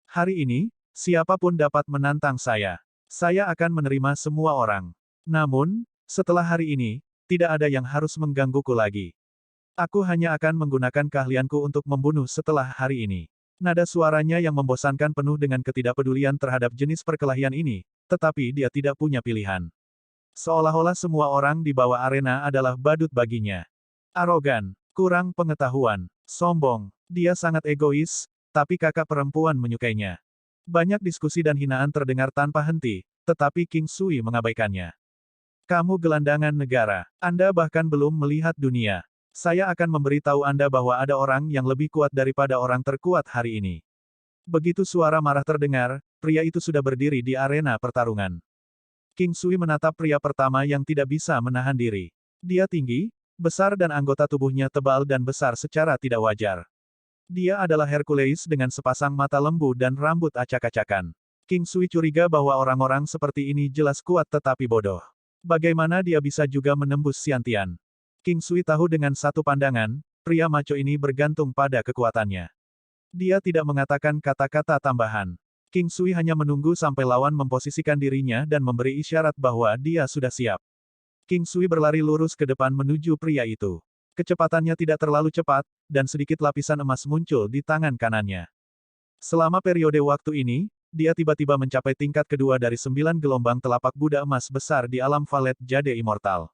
Hari ini, siapapun dapat menantang saya. Saya akan menerima semua orang. Namun, setelah hari ini, tidak ada yang harus menggangguku lagi. Aku hanya akan menggunakan keahlianku untuk membunuh setelah hari ini. Nada suaranya yang membosankan penuh dengan ketidakpedulian terhadap jenis perkelahian ini, tetapi dia tidak punya pilihan. Seolah-olah semua orang di bawah arena adalah badut baginya. Arogan, kurang pengetahuan, sombong, dia sangat egois, tapi kakak perempuan menyukainya. Banyak diskusi dan hinaan terdengar tanpa henti, tetapi King Sui mengabaikannya. Kamu gelandangan negara. Anda bahkan belum melihat dunia. Saya akan memberitahu Anda bahwa ada orang yang lebih kuat daripada orang terkuat hari ini. Begitu suara marah terdengar, pria itu sudah berdiri di arena pertarungan. King Sui menatap pria pertama yang tidak bisa menahan diri. Dia tinggi, besar dan anggota tubuhnya tebal dan besar secara tidak wajar. Dia adalah Hercules dengan sepasang mata lembu dan rambut acak-acakan. King Sui curiga bahwa orang-orang seperti ini jelas kuat tetapi bodoh. Bagaimana dia bisa juga menembus Xiantian? King Sui tahu dengan satu pandangan, pria maco ini bergantung pada kekuatannya. Dia tidak mengatakan kata-kata tambahan. King Sui hanya menunggu sampai lawan memposisikan dirinya dan memberi isyarat bahwa dia sudah siap. King Sui berlari lurus ke depan menuju pria itu. Kecepatannya tidak terlalu cepat, dan sedikit lapisan emas muncul di tangan kanannya. Selama periode waktu ini, dia tiba-tiba mencapai tingkat kedua dari 9 gelombang telapak Buddha emas besar di alam Valet Jade Immortal.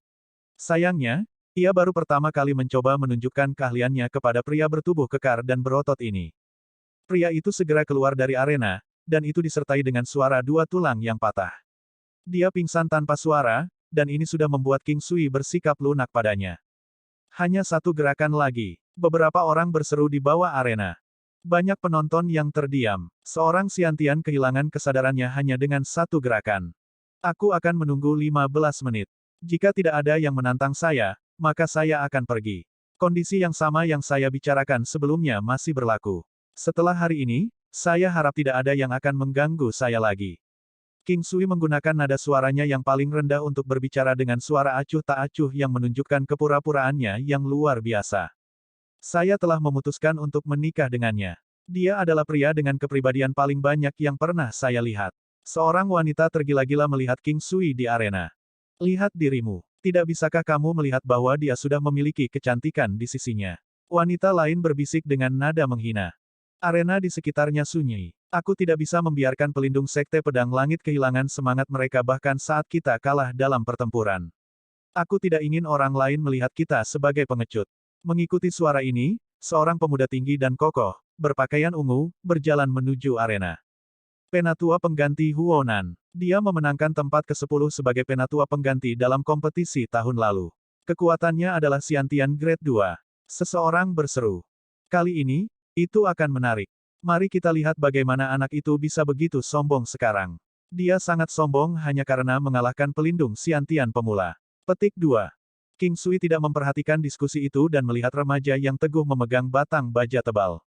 Sayangnya, ia baru pertama kali mencoba menunjukkan keahliannya kepada pria bertubuh kekar dan berotot ini. Pria itu segera keluar dari arena, dan itu disertai dengan suara dua tulang yang patah. Dia pingsan tanpa suara, dan ini sudah membuat King Sui bersikap lunak padanya. Hanya satu gerakan lagi. Beberapa orang berseru di bawah arena. Banyak penonton yang terdiam. Seorang Xiantian kehilangan kesadarannya hanya dengan satu gerakan. Aku akan menunggu 15 menit. Jika tidak ada yang menantang saya, maka saya akan pergi. Kondisi yang sama yang saya bicarakan sebelumnya masih berlaku. Setelah hari ini, saya harap tidak ada yang akan mengganggu saya lagi. King Sui menggunakan nada suaranya yang paling rendah untuk berbicara dengan suara acuh tak acuh yang menunjukkan kepura-puraannya yang luar biasa. Saya telah memutuskan untuk menikah dengannya. Dia adalah pria dengan kepribadian paling banyak yang pernah saya lihat. Seorang wanita tergila-gila melihat King Sui di arena. Lihat dirimu. Tidak bisakah kamu melihat bahwa dia sudah memiliki kecantikan di sisinya? Wanita lain berbisik dengan nada menghina. Arena di sekitarnya sunyi. Aku tidak bisa membiarkan pelindung Sekte Pedang Langit kehilangan semangat mereka bahkan saat kita kalah dalam pertempuran. Aku tidak ingin orang lain melihat kita sebagai pengecut. Mengikuti suara ini, seorang pemuda tinggi dan kokoh, berpakaian ungu, berjalan menuju arena. Penatua Pengganti Huonan. Dia memenangkan tempat ke-10 sebagai penatua pengganti dalam kompetisi tahun lalu. Kekuatannya adalah Xiantian Grade 2. Seseorang berseru. Kali ini, itu akan menarik. Mari kita lihat bagaimana anak itu bisa begitu sombong sekarang. Dia sangat sombong hanya karena mengalahkan pelindung Xiantian pemula. Petik 2. King Sui tidak memperhatikan diskusi itu dan melihat remaja yang teguh memegang batang baja tebal.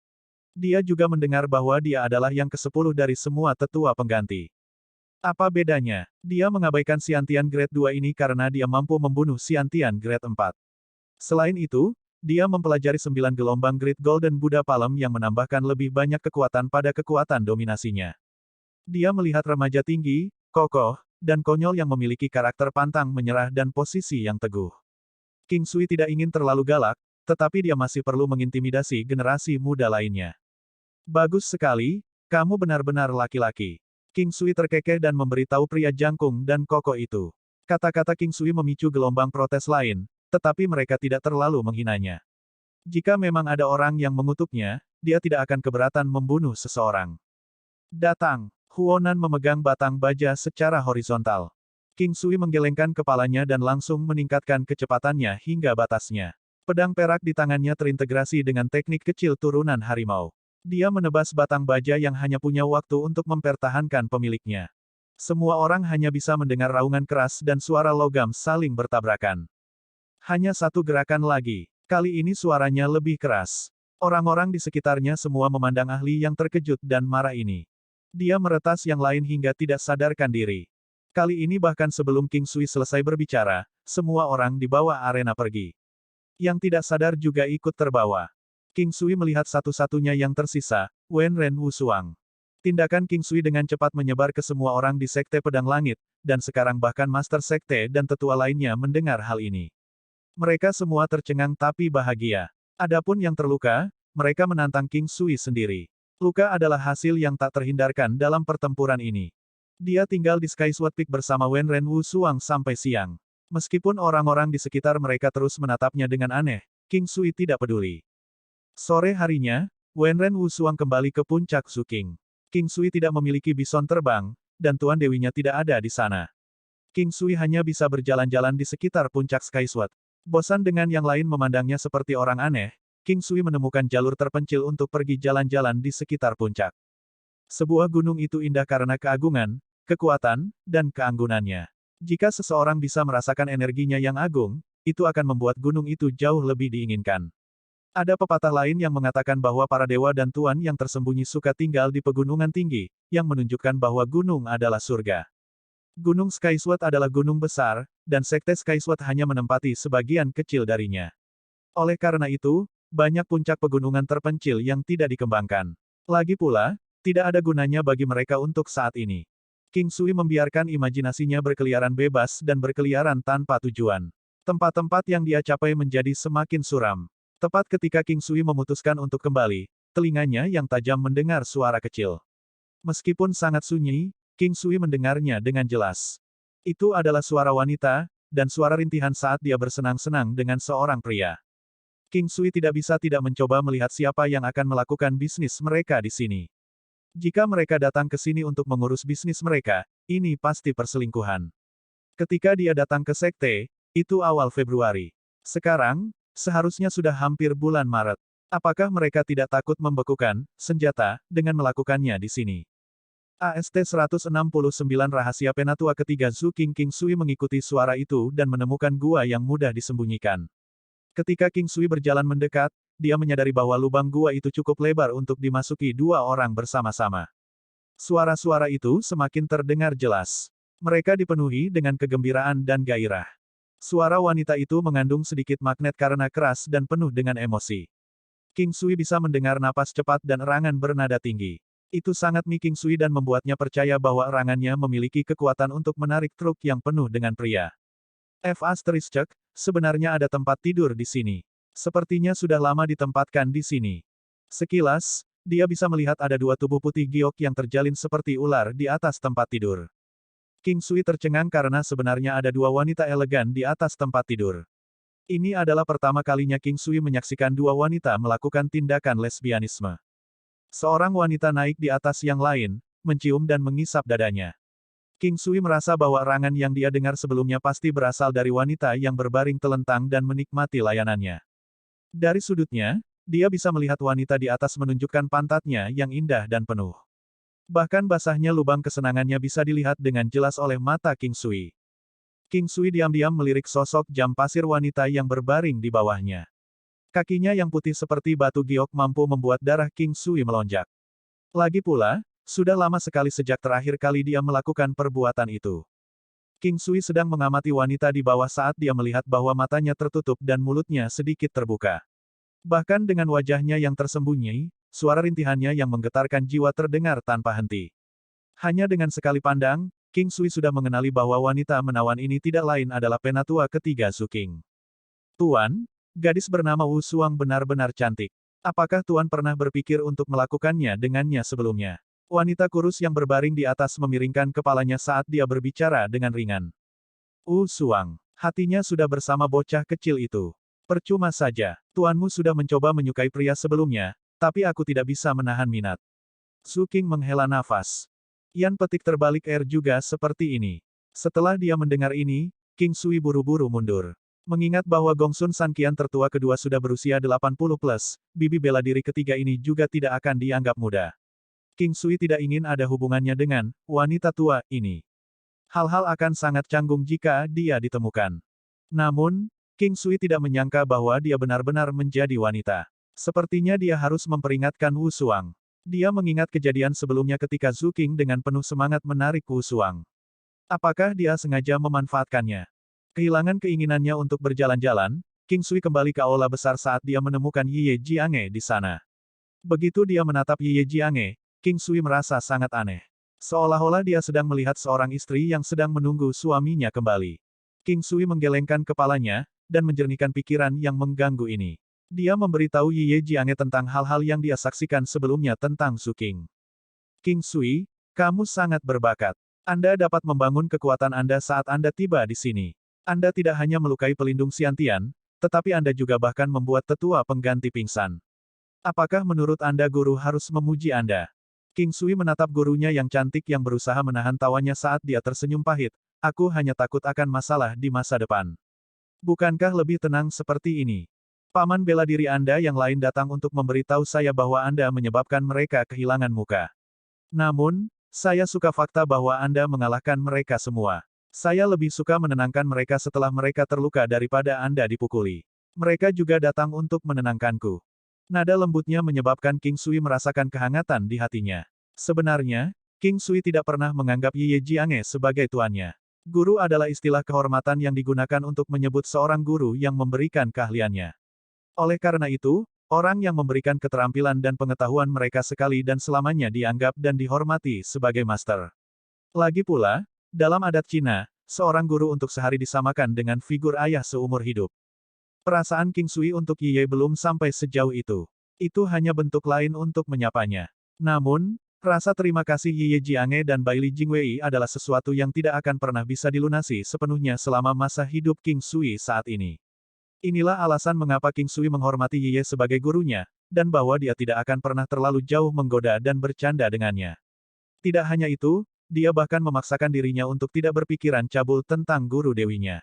Dia juga mendengar bahwa dia adalah yang ke-10 dari semua tetua pengganti. Apa bedanya? Dia mengabaikan Xiantian Grade 2 ini karena dia mampu membunuh Xiantian Grade 4. Selain itu, dia mempelajari 9 gelombang Great Golden Buddha Palem yang menambahkan lebih banyak kekuatan pada kekuatan dominasinya. Dia melihat remaja tinggi, kokoh, dan konyol yang memiliki karakter pantang menyerah dan posisi yang teguh. King Sui tidak ingin terlalu galak, tetapi dia masih perlu mengintimidasi generasi muda lainnya. Bagus sekali, kamu benar-benar laki-laki. King Sui terkekeh dan memberitahu pria jangkung dan kokoh itu. Kata-kata King Sui memicu gelombang protes lain, tetapi mereka tidak terlalu menghinanya. Jika memang ada orang yang mengutuknya, dia tidak akan keberatan membunuh seseorang. Datang. Huonan memegang batang baja secara horizontal. King Sui menggelengkan kepalanya dan langsung meningkatkan kecepatannya hingga batasnya. Pedang perak di tangannya terintegrasi dengan teknik kecil turunan harimau. Dia menebas batang baja yang hanya punya waktu untuk mempertahankan pemiliknya. Semua orang hanya bisa mendengar raungan keras dan suara logam saling bertabrakan. Hanya satu gerakan lagi. Kali ini suaranya lebih keras. Orang-orang di sekitarnya semua memandang ahli yang terkejut dan marah ini. Dia meretas yang lain hingga tidak sadarkan diri. Kali ini bahkan sebelum King Sui selesai berbicara, semua orang di bawah arena pergi. Yang tidak sadar juga ikut terbawa. King Sui melihat satu-satunya yang tersisa, Wenren Wusuang. Tindakan King Sui dengan cepat menyebar ke semua orang di Sekte Pedang Langit, dan sekarang bahkan Master Sekte dan tetua lainnya mendengar hal ini. Mereka semua tercengang tapi bahagia. Adapun yang terluka, mereka menantang King Sui sendiri. Luka adalah hasil yang tak terhindarkan dalam pertempuran ini. Dia tinggal di Skysword Peak bersama Wenren Wusuang sampai siang. Meskipun orang-orang di sekitar mereka terus menatapnya dengan aneh, King Sui tidak peduli. Sore harinya, Wenren Wusuang kembali ke puncak Suking. King Sui tidak memiliki bison terbang, dan Tuan Dewinya tidak ada di sana. King Sui hanya bisa berjalan-jalan di sekitar puncak Skysword. Bosan dengan yang lain memandangnya seperti orang aneh, King Sui menemukan jalur terpencil untuk pergi jalan-jalan di sekitar puncak. Sebuah gunung itu indah karena keagungan, kekuatan, dan keanggunannya. Jika seseorang bisa merasakan energinya yang agung, itu akan membuat gunung itu jauh lebih diinginkan. Ada pepatah lain yang mengatakan bahwa para dewa dan tuan yang tersembunyi suka tinggal di pegunungan tinggi, yang menunjukkan bahwa gunung adalah surga. Gunung Skysword adalah gunung besar, dan Sekte Skysword hanya menempati sebagian kecil darinya. Oleh karena itu, banyak puncak pegunungan terpencil yang tidak dikembangkan. Lagi pula, tidak ada gunanya bagi mereka untuk saat ini. King Sui membiarkan imajinasinya berkeliaran bebas dan berkeliaran tanpa tujuan. Tempat-tempat yang dia capai menjadi semakin suram. Tepat ketika King Sui memutuskan untuk kembali, telinganya yang tajam mendengar suara kecil. Meskipun sangat sunyi, King Sui mendengarnya dengan jelas. Itu adalah suara wanita, dan suara rintihan saat dia bersenang-senang dengan seorang pria. King Sui tidak bisa tidak mencoba melihat siapa yang akan melakukan bisnis mereka di sini. Jika mereka datang ke sini untuk mengurus bisnis mereka, ini pasti perselingkuhan. Ketika dia datang ke sekte, itu awal Februari. Sekarang, seharusnya sudah hampir bulan Maret. Apakah mereka tidak takut membekukan senjata dengan melakukannya di sini? AST-169 Rahasia Penatua Ketiga Zhu King Sui mengikuti suara itu dan menemukan gua yang mudah disembunyikan. Ketika King Sui berjalan mendekat, dia menyadari bahwa lubang gua itu cukup lebar untuk dimasuki dua orang bersama-sama. Suara-suara itu semakin terdengar jelas. Mereka dipenuhi dengan kegembiraan dan gairah. Suara wanita itu mengandung sedikit magnet karena keras dan penuh dengan emosi. King Sui bisa mendengar napas cepat dan erangan bernada tinggi. Itu sangat King Sui dan membuatnya percaya bahwa erangannya memiliki kekuatan untuk menarik truk yang penuh dengan pria. Sebenarnya ada tempat tidur di sini. Sepertinya sudah lama ditempatkan di sini. Sekilas, dia bisa melihat ada dua tubuh putih giok yang terjalin seperti ular di atas tempat tidur. King Sui tercengang karena sebenarnya ada dua wanita elegan di atas tempat tidur. Ini adalah pertama kalinya King Sui menyaksikan dua wanita melakukan tindakan lesbianisme. Seorang wanita naik di atas yang lain, mencium dan mengisap dadanya. King Sui merasa bahwa erangan yang dia dengar sebelumnya pasti berasal dari wanita yang berbaring telentang dan menikmati layanannya. Dari sudutnya, dia bisa melihat wanita di atas menunjukkan pantatnya yang indah dan penuh. Bahkan basahnya lubang kesenangannya bisa dilihat dengan jelas oleh mata King Sui. King Sui diam-diam melirik sosok jam pasir wanita yang berbaring di bawahnya. Kakinya yang putih seperti batu giok mampu membuat darah King Sui melonjak. Lagi pula, sudah lama sekali sejak terakhir kali dia melakukan perbuatan itu. King Sui sedang mengamati wanita di bawah saat dia melihat bahwa matanya tertutup dan mulutnya sedikit terbuka. Bahkan dengan wajahnya yang tersembunyi, suara rintihannya yang menggetarkan jiwa terdengar tanpa henti. Hanya dengan sekali pandang, King Sui sudah mengenali bahwa wanita menawan ini tidak lain adalah penatua ketiga Zhu King. Tuan, gadis bernama Wu Suang benar-benar cantik. Apakah Tuan pernah berpikir untuk melakukannya dengannya sebelumnya? Wanita kurus yang berbaring di atas memiringkan kepalanya saat dia berbicara dengan ringan. Wu Suang, hatinya sudah bersama bocah kecil itu. Percuma saja, tuanmu sudah mencoba menyukai pria sebelumnya, tapi aku tidak bisa menahan minat. Zhu King menghela nafas. Yan petik terbalik juga seperti ini. Setelah dia mendengar ini, King Sui buru-buru mundur. Mengingat bahwa Gongsun Sanqian tertua kedua sudah berusia 80 plus, bibi bela diri ketiga ini juga tidak akan dianggap muda. King Sui tidak ingin ada hubungannya dengan wanita tua ini. Hal-hal akan sangat canggung jika dia ditemukan. Namun, King Sui tidak menyangka bahwa dia benar-benar menjadi wanita. Sepertinya dia harus memperingatkan Wu Suang. Dia mengingat kejadian sebelumnya ketika Zhu Qing dengan penuh semangat menarik Wu Suang. Apakah dia sengaja memanfaatkannya? Kehilangan keinginannya untuk berjalan-jalan, King Sui kembali ke aula besar saat dia menemukan Ye Jiange di sana. Begitu dia menatap Ye Jiange, King Sui merasa sangat aneh. Seolah-olah dia sedang melihat seorang istri yang sedang menunggu suaminya kembali. King Sui menggelengkan kepalanya, dan menjernihkan pikiran yang mengganggu ini. Dia memberitahu Ye Jiange tentang hal-hal yang dia saksikan sebelumnya tentang Zhu Qing. King Sui, kamu sangat berbakat. Anda dapat membangun kekuatan Anda saat Anda tiba di sini. Anda tidak hanya melukai pelindung Xiantian, tetapi Anda juga bahkan membuat tetua pengganti pingsan. Apakah menurut Anda guru harus memuji Anda? King Sui menatap gurunya yang cantik yang berusaha menahan tawanya saat dia tersenyum pahit. Aku hanya takut akan masalah di masa depan. Bukankah lebih tenang seperti ini? Paman bela diri Anda yang lain datang untuk memberitahu saya bahwa Anda menyebabkan mereka kehilangan muka. Namun, saya suka fakta bahwa Anda mengalahkan mereka semua. Saya lebih suka menenangkan mereka setelah mereka terluka daripada Anda dipukuli. Mereka juga datang untuk menenangkanku. Nada lembutnya menyebabkan King Sui merasakan kehangatan di hatinya. Sebenarnya, King Sui tidak pernah menganggap Ye Jiange sebagai tuannya. Guru adalah istilah kehormatan yang digunakan untuk menyebut seorang guru yang memberikan keahliannya. Oleh karena itu, orang yang memberikan keterampilan dan pengetahuan mereka sekali dan selamanya dianggap dan dihormati sebagai master. Lagi pula, dalam adat Cina, seorang guru untuk sehari disamakan dengan figur ayah seumur hidup. Perasaan King Sui untuk Ye belum sampai sejauh itu. Itu hanya bentuk lain untuk menyapanya. Namun, rasa terima kasih Ye Jiange dan Baili Jingwei adalah sesuatu yang tidak akan pernah bisa dilunasi sepenuhnya selama masa hidup King Sui saat ini. Inilah alasan mengapa King Sui menghormati Ye sebagai gurunya, dan bahwa dia tidak akan pernah terlalu jauh menggoda dan bercanda dengannya. Tidak hanya itu, dia bahkan memaksakan dirinya untuk tidak berpikiran cabul tentang guru dewinya.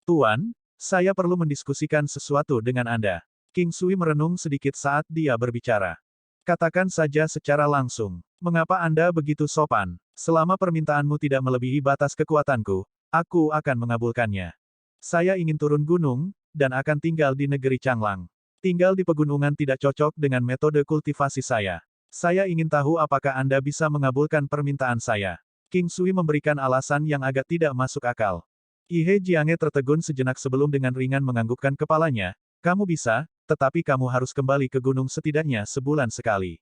Tuan, saya perlu mendiskusikan sesuatu dengan Anda. King Sui merenung sedikit saat dia berbicara. Katakan saja secara langsung, mengapa Anda begitu sopan? Selama permintaanmu tidak melebihi batas kekuatanku, aku akan mengabulkannya. Saya ingin turun gunung, dan akan tinggal di negeri Changlang. Tinggal di pegunungan tidak cocok dengan metode kultivasi saya. Saya ingin tahu apakah Anda bisa mengabulkan permintaan saya. King Sui memberikan alasan yang agak tidak masuk akal. Ye Jiange tertegun sejenak sebelum dengan ringan menganggukkan kepalanya. Kamu bisa, tetapi kamu harus kembali ke gunung setidaknya sebulan sekali.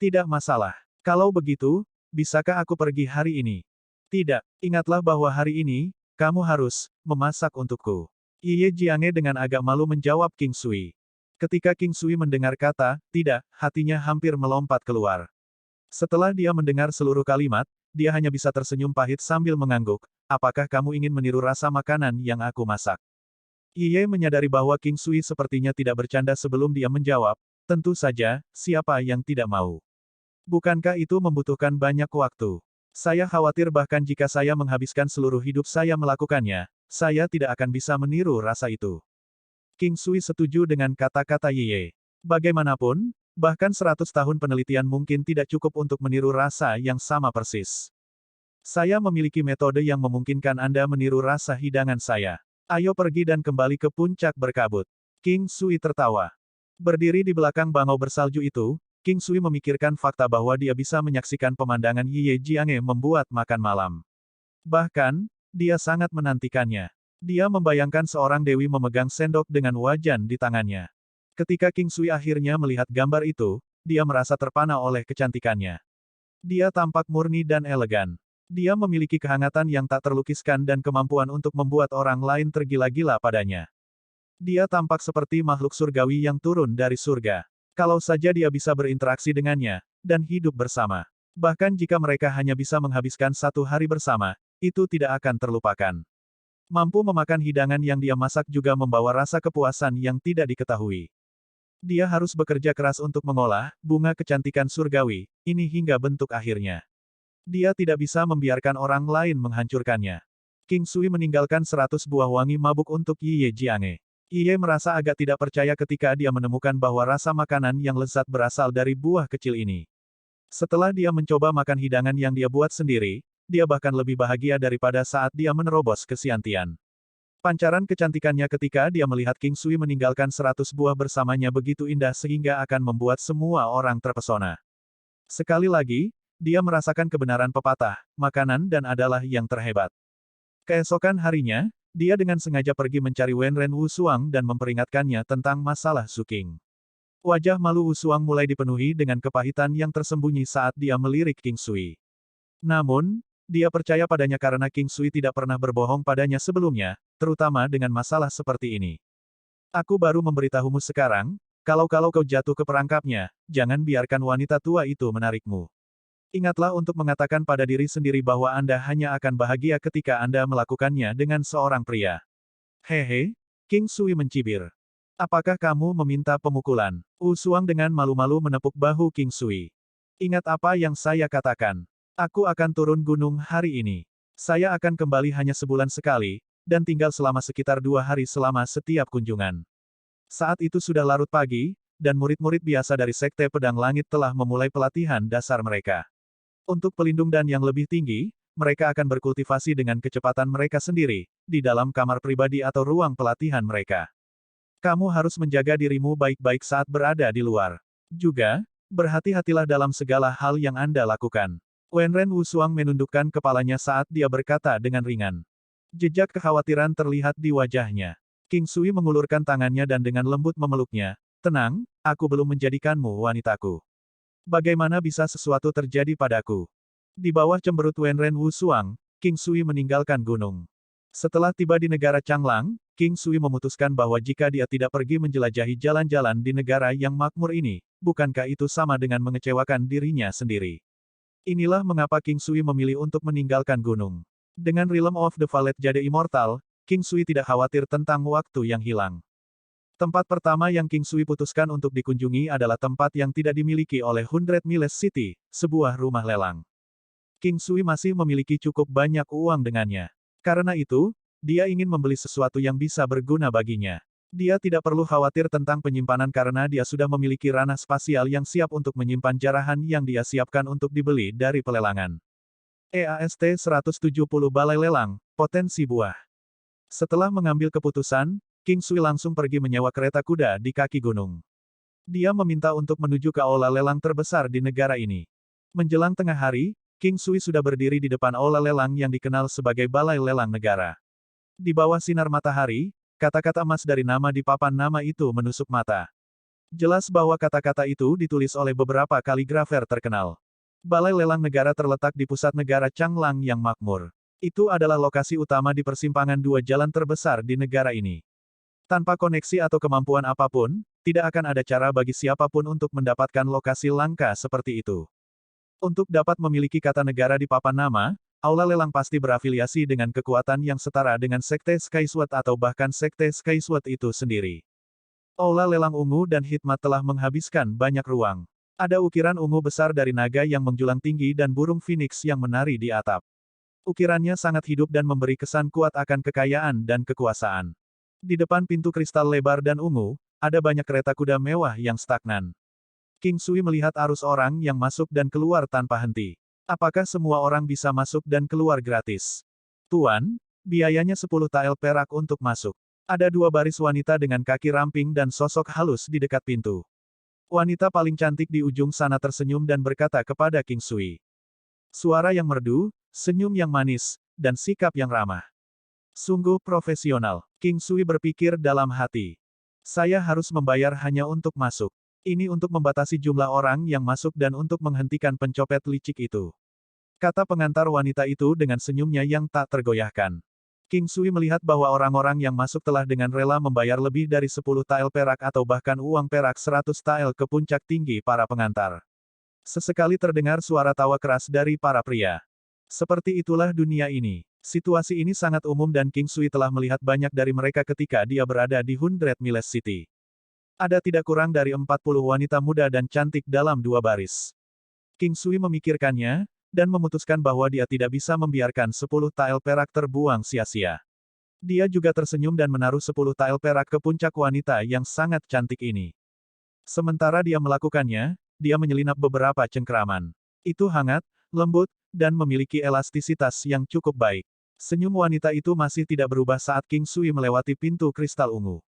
Tidak masalah. Kalau begitu, bisakah aku pergi hari ini? Tidak, ingatlah bahwa hari ini, kamu harus memasak untukku. Ye Jiange dengan agak malu menjawab King Sui. Ketika King Sui mendengar kata, tidak, hatinya hampir melompat keluar. Setelah dia mendengar seluruh kalimat, dia hanya bisa tersenyum pahit sambil mengangguk. Apakah kamu ingin meniru rasa makanan yang aku masak? Ye menyadari bahwa King Sui sepertinya tidak bercanda sebelum dia menjawab, tentu saja, siapa yang tidak mau. Bukankah itu membutuhkan banyak waktu? Saya khawatir bahkan jika saya menghabiskan seluruh hidup saya melakukannya, saya tidak akan bisa meniru rasa itu. King Sui setuju dengan kata-kata Ye. Bagaimanapun, bahkan 100 tahun penelitian mungkin tidak cukup untuk meniru rasa yang sama persis. Saya memiliki metode yang memungkinkan Anda meniru rasa hidangan saya. Ayo pergi dan kembali ke puncak berkabut. King Sui tertawa. Berdiri di belakang bangau bersalju itu, King Sui memikirkan fakta bahwa dia bisa menyaksikan pemandangan Ye Jiange membuat makan malam. Bahkan, dia sangat menantikannya. Dia membayangkan seorang dewi memegang sendok dengan wajan di tangannya. Ketika King Sui akhirnya melihat gambar itu, dia merasa terpana oleh kecantikannya. Dia tampak murni dan elegan. Dia memiliki kehangatan yang tak terlukiskan dan kemampuan untuk membuat orang lain tergila-gila padanya. Dia tampak seperti makhluk surgawi yang turun dari surga. Kalau saja dia bisa berinteraksi dengannya, dan hidup bersama. Bahkan jika mereka hanya bisa menghabiskan satu hari bersama, itu tidak akan terlupakan. Mampu memakan hidangan yang dia masak juga membawa rasa kepuasan yang tidak diketahui. Dia harus bekerja keras untuk mengolah bunga kecantikan surgawi ini hingga bentuk akhirnya. Dia tidak bisa membiarkan orang lain menghancurkannya. King Sui meninggalkan 100 buah wangi mabuk untuk Ye Jiange. Ye merasa agak tidak percaya ketika dia menemukan bahwa rasa makanan yang lezat berasal dari buah kecil ini. Setelah dia mencoba makan hidangan yang dia buat sendiri, dia bahkan lebih bahagia daripada saat dia menerobos ke Xiantian. Pancaran kecantikannya ketika dia melihat King Sui meninggalkan 100 buah bersamanya begitu indah sehingga akan membuat semua orang terpesona. Sekali lagi, dia merasakan kebenaran pepatah, makanan dan adalah yang terhebat. Keesokan harinya, dia dengan sengaja pergi mencari Wenren Wusuang dan memperingatkannya tentang masalah Suking. Wajah malu Wusuang mulai dipenuhi dengan kepahitan yang tersembunyi saat dia melirik King Sui. Namun, dia percaya padanya karena King Sui tidak pernah berbohong padanya sebelumnya, terutama dengan masalah seperti ini. Aku baru memberitahumu sekarang, kalau kau jatuh ke perangkapnya, jangan biarkan wanita tua itu menarikmu. Ingatlah untuk mengatakan pada diri sendiri bahwa Anda hanya akan bahagia ketika Anda melakukannya dengan seorang pria. Hehe, King Sui mencibir. Apakah kamu meminta pemukulan? Suang dengan malu-malu menepuk bahu King Sui. Ingat apa yang saya katakan. Aku akan turun gunung hari ini. Saya akan kembali hanya sebulan sekali, dan tinggal selama sekitar 2 hari selama setiap kunjungan. Saat itu sudah larut pagi, dan murid-murid biasa dari Sekte Pedang Langit telah memulai pelatihan dasar mereka. Untuk pelindung dan yang lebih tinggi, mereka akan berkultivasi dengan kecepatan mereka sendiri, di dalam kamar pribadi atau ruang pelatihan mereka. Kamu harus menjaga dirimu baik-baik saat berada di luar. Juga, berhati-hatilah dalam segala hal yang Anda lakukan. Wenren Wusuang menundukkan kepalanya saat dia berkata dengan ringan. Jejak kekhawatiran terlihat di wajahnya. King Sui mengulurkan tangannya dan dengan lembut memeluknya. Tenang, aku belum menjadikanmu wanitaku. Bagaimana bisa sesuatu terjadi padaku? Di bawah cemberut Wenren Wusuang, King Sui meninggalkan gunung. Setelah tiba di negara Changlang, King Sui memutuskan bahwa jika dia tidak pergi menjelajahi jalan-jalan di negara yang makmur ini, bukankah itu sama dengan mengecewakan dirinya sendiri? Inilah mengapa King Sui memilih untuk meninggalkan gunung. Dengan Realm of the Valet Jade Immortal, King Sui tidak khawatir tentang waktu yang hilang. Tempat pertama yang King Sui putuskan untuk dikunjungi adalah tempat yang tidak dimiliki oleh Hundred Miles City, sebuah rumah lelang. King Sui masih memiliki cukup banyak uang dengannya. Karena itu, dia ingin membeli sesuatu yang bisa berguna baginya. Dia tidak perlu khawatir tentang penyimpanan karena dia sudah memiliki ranah spasial yang siap untuk menyimpan jarahan yang dia siapkan untuk dibeli dari pelelangan. EAST 170 Balai Lelang, Potensi Buah. Setelah mengambil keputusan, King Sui langsung pergi menyewa kereta kuda di kaki gunung. Dia meminta untuk menuju ke aula lelang terbesar di negara ini. Menjelang tengah hari, King Sui sudah berdiri di depan aula lelang yang dikenal sebagai Balai Lelang Negara. Di bawah sinar matahari, kata-kata emas dari nama di papan nama itu menusuk mata. Jelas bahwa kata-kata itu ditulis oleh beberapa kaligrafer terkenal. Balai Lelang Negara terletak di pusat negara Changlang yang makmur. Itu adalah lokasi utama di persimpangan 2 jalan terbesar di negara ini. Tanpa koneksi atau kemampuan apapun, tidak akan ada cara bagi siapapun untuk mendapatkan lokasi langka seperti itu. Untuk dapat memiliki kata negara di papan nama, aula lelang pasti berafiliasi dengan kekuatan yang setara dengan Sekte Skysword atau bahkan Sekte Skysword itu sendiri. Aula lelang ungu dan hikmat telah menghabiskan banyak ruang. Ada ukiran ungu besar dari naga yang menjulang tinggi dan burung phoenix yang menari di atap. Ukirannya sangat hidup dan memberi kesan kuat akan kekayaan dan kekuasaan. Di depan pintu kristal lebar dan ungu, ada banyak kereta kuda mewah yang stagnan. King Sui melihat arus orang yang masuk dan keluar tanpa henti. Apakah semua orang bisa masuk dan keluar gratis? Tuan, biayanya 10 tael perak untuk masuk. Ada 2 baris wanita dengan kaki ramping dan sosok halus di dekat pintu. Wanita paling cantik di ujung sana tersenyum dan berkata kepada King Sui. Suara yang merdu, senyum yang manis, dan sikap yang ramah. Sungguh profesional. King Sui berpikir dalam hati. Saya harus membayar hanya untuk masuk. Ini untuk membatasi jumlah orang yang masuk dan untuk menghentikan pencopet licik itu. Kata pengantar wanita itu dengan senyumnya yang tak tergoyahkan. King Sui melihat bahwa orang-orang yang masuk telah dengan rela membayar lebih dari 10 tael perak atau bahkan uang perak 100 tael ke puncak tinggi para pengantar. Sesekali terdengar suara tawa keras dari para pria. Seperti itulah dunia ini. Situasi ini sangat umum dan King Sui telah melihat banyak dari mereka ketika dia berada di Hundred Miles City. Ada tidak kurang dari 40 wanita muda dan cantik dalam 2 baris. King Sui memikirkannya, dan memutuskan bahwa dia tidak bisa membiarkan 10 tael perak terbuang sia-sia. Dia juga tersenyum dan menaruh 10 tael perak ke puncak wanita yang sangat cantik ini. Sementara dia melakukannya, dia menyelinap beberapa cengkeraman. Itu hangat, lembut, dan memiliki elastisitas yang cukup baik. Senyum wanita itu masih tidak berubah saat King Sui melewati pintu kristal ungu.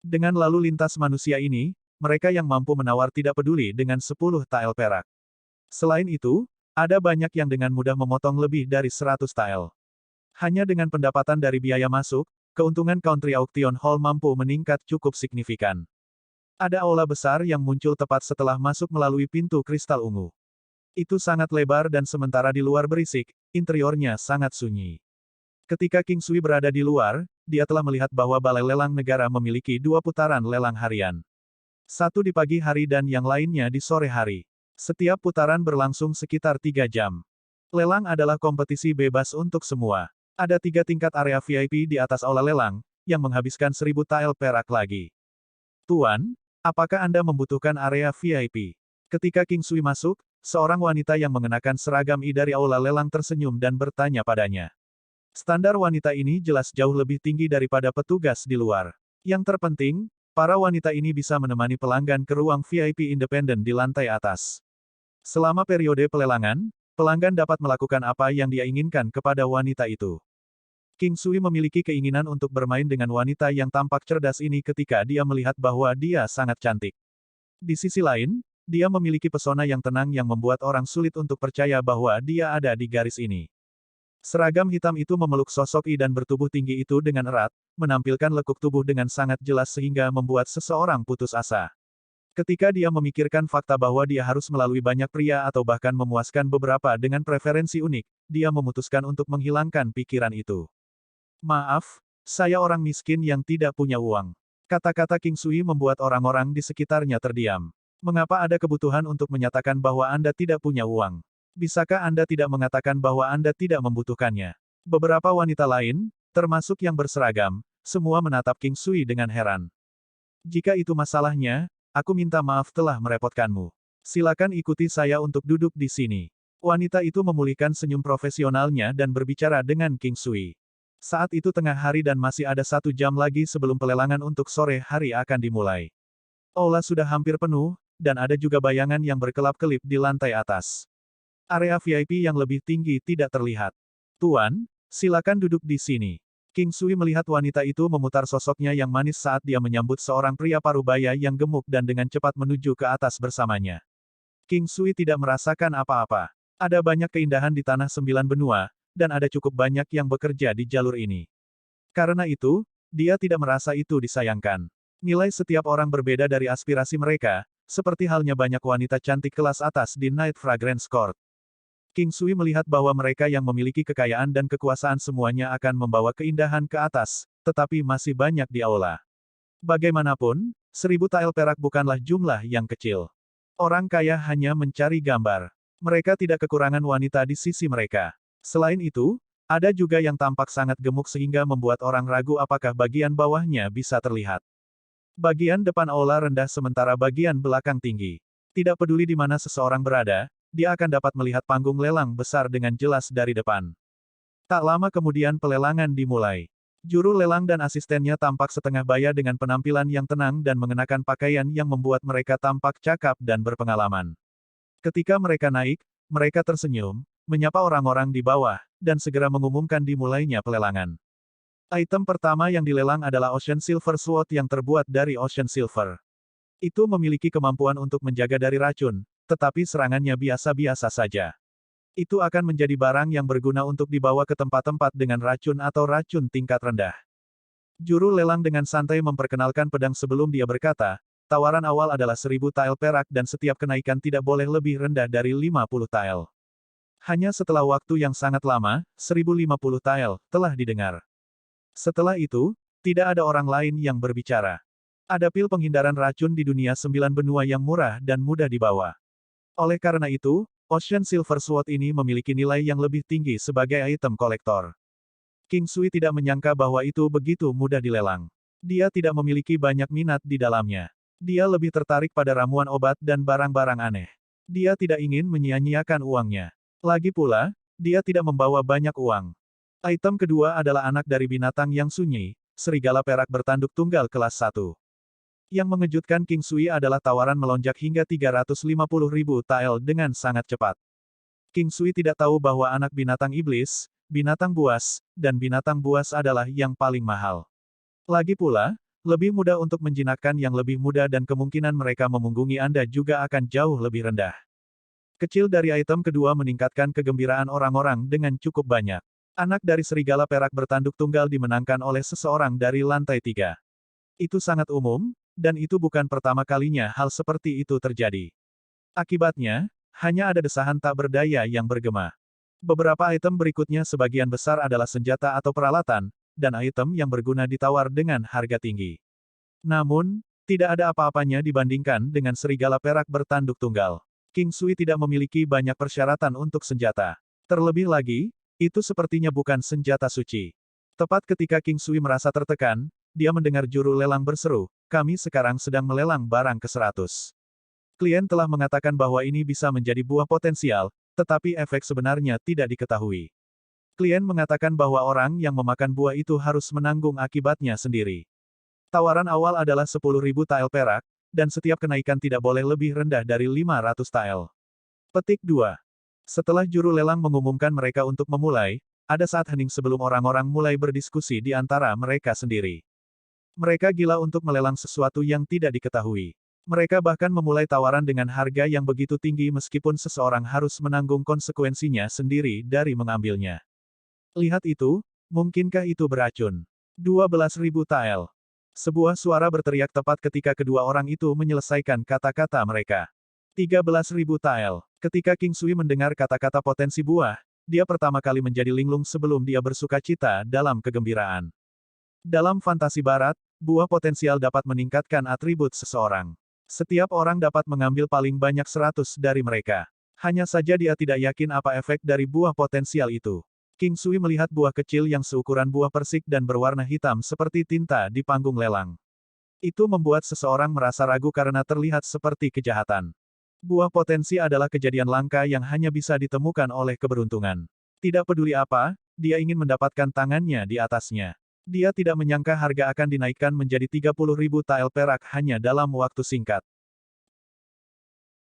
Dengan lalu lintas manusia ini, mereka yang mampu menawar tidak peduli dengan 10 tael perak. Selain itu, ada banyak yang dengan mudah memotong lebih dari 100 tael. Hanya dengan pendapatan dari biaya masuk, keuntungan Country Auction Hall mampu meningkat cukup signifikan. Ada aula besar yang muncul tepat setelah masuk melalui pintu kristal ungu. Itu sangat lebar dan sementara di luar berisik, interiornya sangat sunyi. Ketika King Sui berada di luar, dia telah melihat bahwa Balai Lelang Negara memiliki 2 putaran lelang harian. Satu di pagi hari dan yang lainnya di sore hari. Setiap putaran berlangsung sekitar 3 jam. Lelang adalah kompetisi bebas untuk semua. Ada 3 tingkat area VIP di atas aula lelang, yang menghabiskan 1000 tael perak lagi. Tuan, apakah Anda membutuhkan area VIP? Ketika King Sui masuk, seorang wanita yang mengenakan seragam dari aula lelang tersenyum dan bertanya padanya. Standar wanita ini jelas jauh lebih tinggi daripada petugas di luar. Yang terpenting, para wanita ini bisa menemani pelanggan ke ruang VIP independen di lantai atas. Selama periode pelelangan, pelanggan dapat melakukan apa yang dia inginkan kepada wanita itu. King Sui memiliki keinginan untuk bermain dengan wanita yang tampak cerdas ini ketika dia melihat bahwa dia sangat cantik. Di sisi lain, dia memiliki pesona yang tenang yang membuat orang sulit untuk percaya bahwa dia ada di garis ini. Seragam hitam itu memeluk sosok dan bertubuh tinggi itu dengan erat, menampilkan lekuk tubuh dengan sangat jelas sehingga membuat seseorang putus asa. Ketika dia memikirkan fakta bahwa dia harus melalui banyak pria atau bahkan memuaskan beberapa dengan preferensi unik, dia memutuskan untuk menghilangkan pikiran itu. Maaf, saya orang miskin yang tidak punya uang. Kata-kata King Sui membuat orang-orang di sekitarnya terdiam. Mengapa ada kebutuhan untuk menyatakan bahwa Anda tidak punya uang? Bisakah Anda tidak mengatakan bahwa Anda tidak membutuhkannya? Beberapa wanita lain, termasuk yang berseragam, semua menatap King Sui dengan heran. Jika itu masalahnya, aku minta maaf telah merepotkanmu. Silakan ikuti saya untuk duduk di sini. Wanita itu memulihkan senyum profesionalnya dan berbicara dengan King Sui. Saat itu tengah hari dan masih ada 1 jam lagi sebelum pelelangan untuk sore hari akan dimulai. Aula sudah hampir penuh, dan ada juga bayangan yang berkelap-kelip di lantai atas. Area VIP yang lebih tinggi tidak terlihat. Tuan, silakan duduk di sini. King Sui melihat wanita itu memutar sosoknya yang manis saat dia menyambut seorang pria parubaya yang gemuk dan dengan cepat menuju ke atas bersamanya. King Sui tidak merasakan apa-apa. Ada banyak keindahan di tanah 9 benua, dan ada cukup banyak yang bekerja di jalur ini. Karena itu, dia tidak merasa itu disayangkan. Nilai setiap orang berbeda dari aspirasi mereka, seperti halnya banyak wanita cantik kelas atas di Night Fragrance Court. King Sui melihat bahwa mereka yang memiliki kekayaan dan kekuasaan semuanya akan membawa keindahan ke atas, tetapi masih banyak di aula. Bagaimanapun, 1000 tael perak bukanlah jumlah yang kecil. Orang kaya hanya mencari gambar. Mereka tidak kekurangan wanita di sisi mereka. Selain itu, ada juga yang tampak sangat gemuk sehingga membuat orang ragu apakah bagian bawahnya bisa terlihat. Bagian depan aula rendah sementara bagian belakang tinggi. Tidak peduli di mana seseorang berada, dia akan dapat melihat panggung lelang besar dengan jelas dari depan. Tak lama kemudian pelelangan dimulai. Juru lelang dan asistennya tampak setengah baya dengan penampilan yang tenang dan mengenakan pakaian yang membuat mereka tampak cakap dan berpengalaman. Ketika mereka naik, mereka tersenyum, menyapa orang-orang di bawah, dan segera mengumumkan dimulainya pelelangan. Item pertama yang dilelang adalah Ocean Silver Sword yang terbuat dari Ocean Silver. Itu memiliki kemampuan untuk menjaga dari racun, tetapi serangannya biasa-biasa saja. Itu akan menjadi barang yang berguna untuk dibawa ke tempat-tempat dengan racun atau racun tingkat rendah. Juru lelang dengan santai memperkenalkan pedang sebelum dia berkata, tawaran awal adalah 1000 tael perak dan setiap kenaikan tidak boleh lebih rendah dari 50 tael. Hanya setelah waktu yang sangat lama, 1050 tael, telah didengar. Setelah itu, tidak ada orang lain yang berbicara. Ada pil penghindaran racun di dunia 9 benua yang murah dan mudah dibawa. Oleh karena itu, Ocean Silver Sword ini memiliki nilai yang lebih tinggi sebagai item kolektor. King Sui tidak menyangka bahwa itu begitu mudah dilelang. Dia tidak memiliki banyak minat di dalamnya. Dia lebih tertarik pada ramuan obat dan barang-barang aneh. Dia tidak ingin menyia-nyiakan uangnya. Lagi pula, dia tidak membawa banyak uang. Item kedua adalah anak dari binatang yang sunyi, serigala perak bertanduk tunggal kelas 1. Yang mengejutkan King Sui adalah tawaran melonjak hingga 350.000 tael dengan sangat cepat. King Sui tidak tahu bahwa anak binatang iblis, binatang buas, dan binatang buas adalah yang paling mahal. Lagi pula, lebih mudah untuk menjinakkan yang lebih mudah dan kemungkinan mereka memunggungi Anda juga akan jauh lebih rendah. Kecil dari item kedua meningkatkan kegembiraan orang-orang dengan cukup banyak. Anak dari serigala perak bertanduk tunggal dimenangkan oleh seseorang dari lantai 3. Itu sangat umum, dan itu bukan pertama kalinya hal seperti itu terjadi. Akibatnya, hanya ada desahan tak berdaya yang bergema. Beberapa item berikutnya sebagian besar adalah senjata atau peralatan, dan item yang berguna ditawar dengan harga tinggi. Namun, tidak ada apa-apanya dibandingkan dengan serigala perak bertanduk tunggal. King Sui tidak memiliki banyak persyaratan untuk senjata. Terlebih lagi, itu sepertinya bukan senjata suci. Tepat ketika King Sui merasa tertekan, dia mendengar juru lelang berseru, "Kami sekarang sedang melelang barang ke-100. Klien telah mengatakan bahwa ini bisa menjadi buah potensial, tetapi efek sebenarnya tidak diketahui. Klien mengatakan bahwa orang yang memakan buah itu harus menanggung akibatnya sendiri. Tawaran awal adalah 10.000 tael perak, dan setiap kenaikan tidak boleh lebih rendah dari 500 tael. Petik 2. Setelah juru lelang mengumumkan mereka untuk memulai, ada saat hening sebelum orang-orang mulai berdiskusi di antara mereka sendiri. Mereka gila untuk melelang sesuatu yang tidak diketahui. Mereka bahkan memulai tawaran dengan harga yang begitu tinggi meskipun seseorang harus menanggung konsekuensinya sendiri dari mengambilnya. Lihat itu, mungkinkah itu beracun? 12.000 tael. Sebuah suara berteriak tepat ketika kedua orang itu menyelesaikan kata-kata mereka. 13.000 tael. Ketika King Sui mendengar kata-kata potensi buah, dia pertama kali menjadi linglung sebelum dia bersukacita dalam kegembiraan. Dalam fantasi barat, buah potensial dapat meningkatkan atribut seseorang. Setiap orang dapat mengambil paling banyak 100 dari mereka. Hanya saja dia tidak yakin apa efek dari buah potensial itu. King Sui melihat buah kecil yang seukuran buah persik dan berwarna hitam seperti tinta di panggung lelang. Itu membuat seseorang merasa ragu karena terlihat seperti kejahatan. Buah potensi adalah kejadian langka yang hanya bisa ditemukan oleh keberuntungan. Tidak peduli apa, dia ingin mendapatkan tangannya di atasnya. Dia tidak menyangka harga akan dinaikkan menjadi 30.000 tael perak hanya dalam waktu singkat.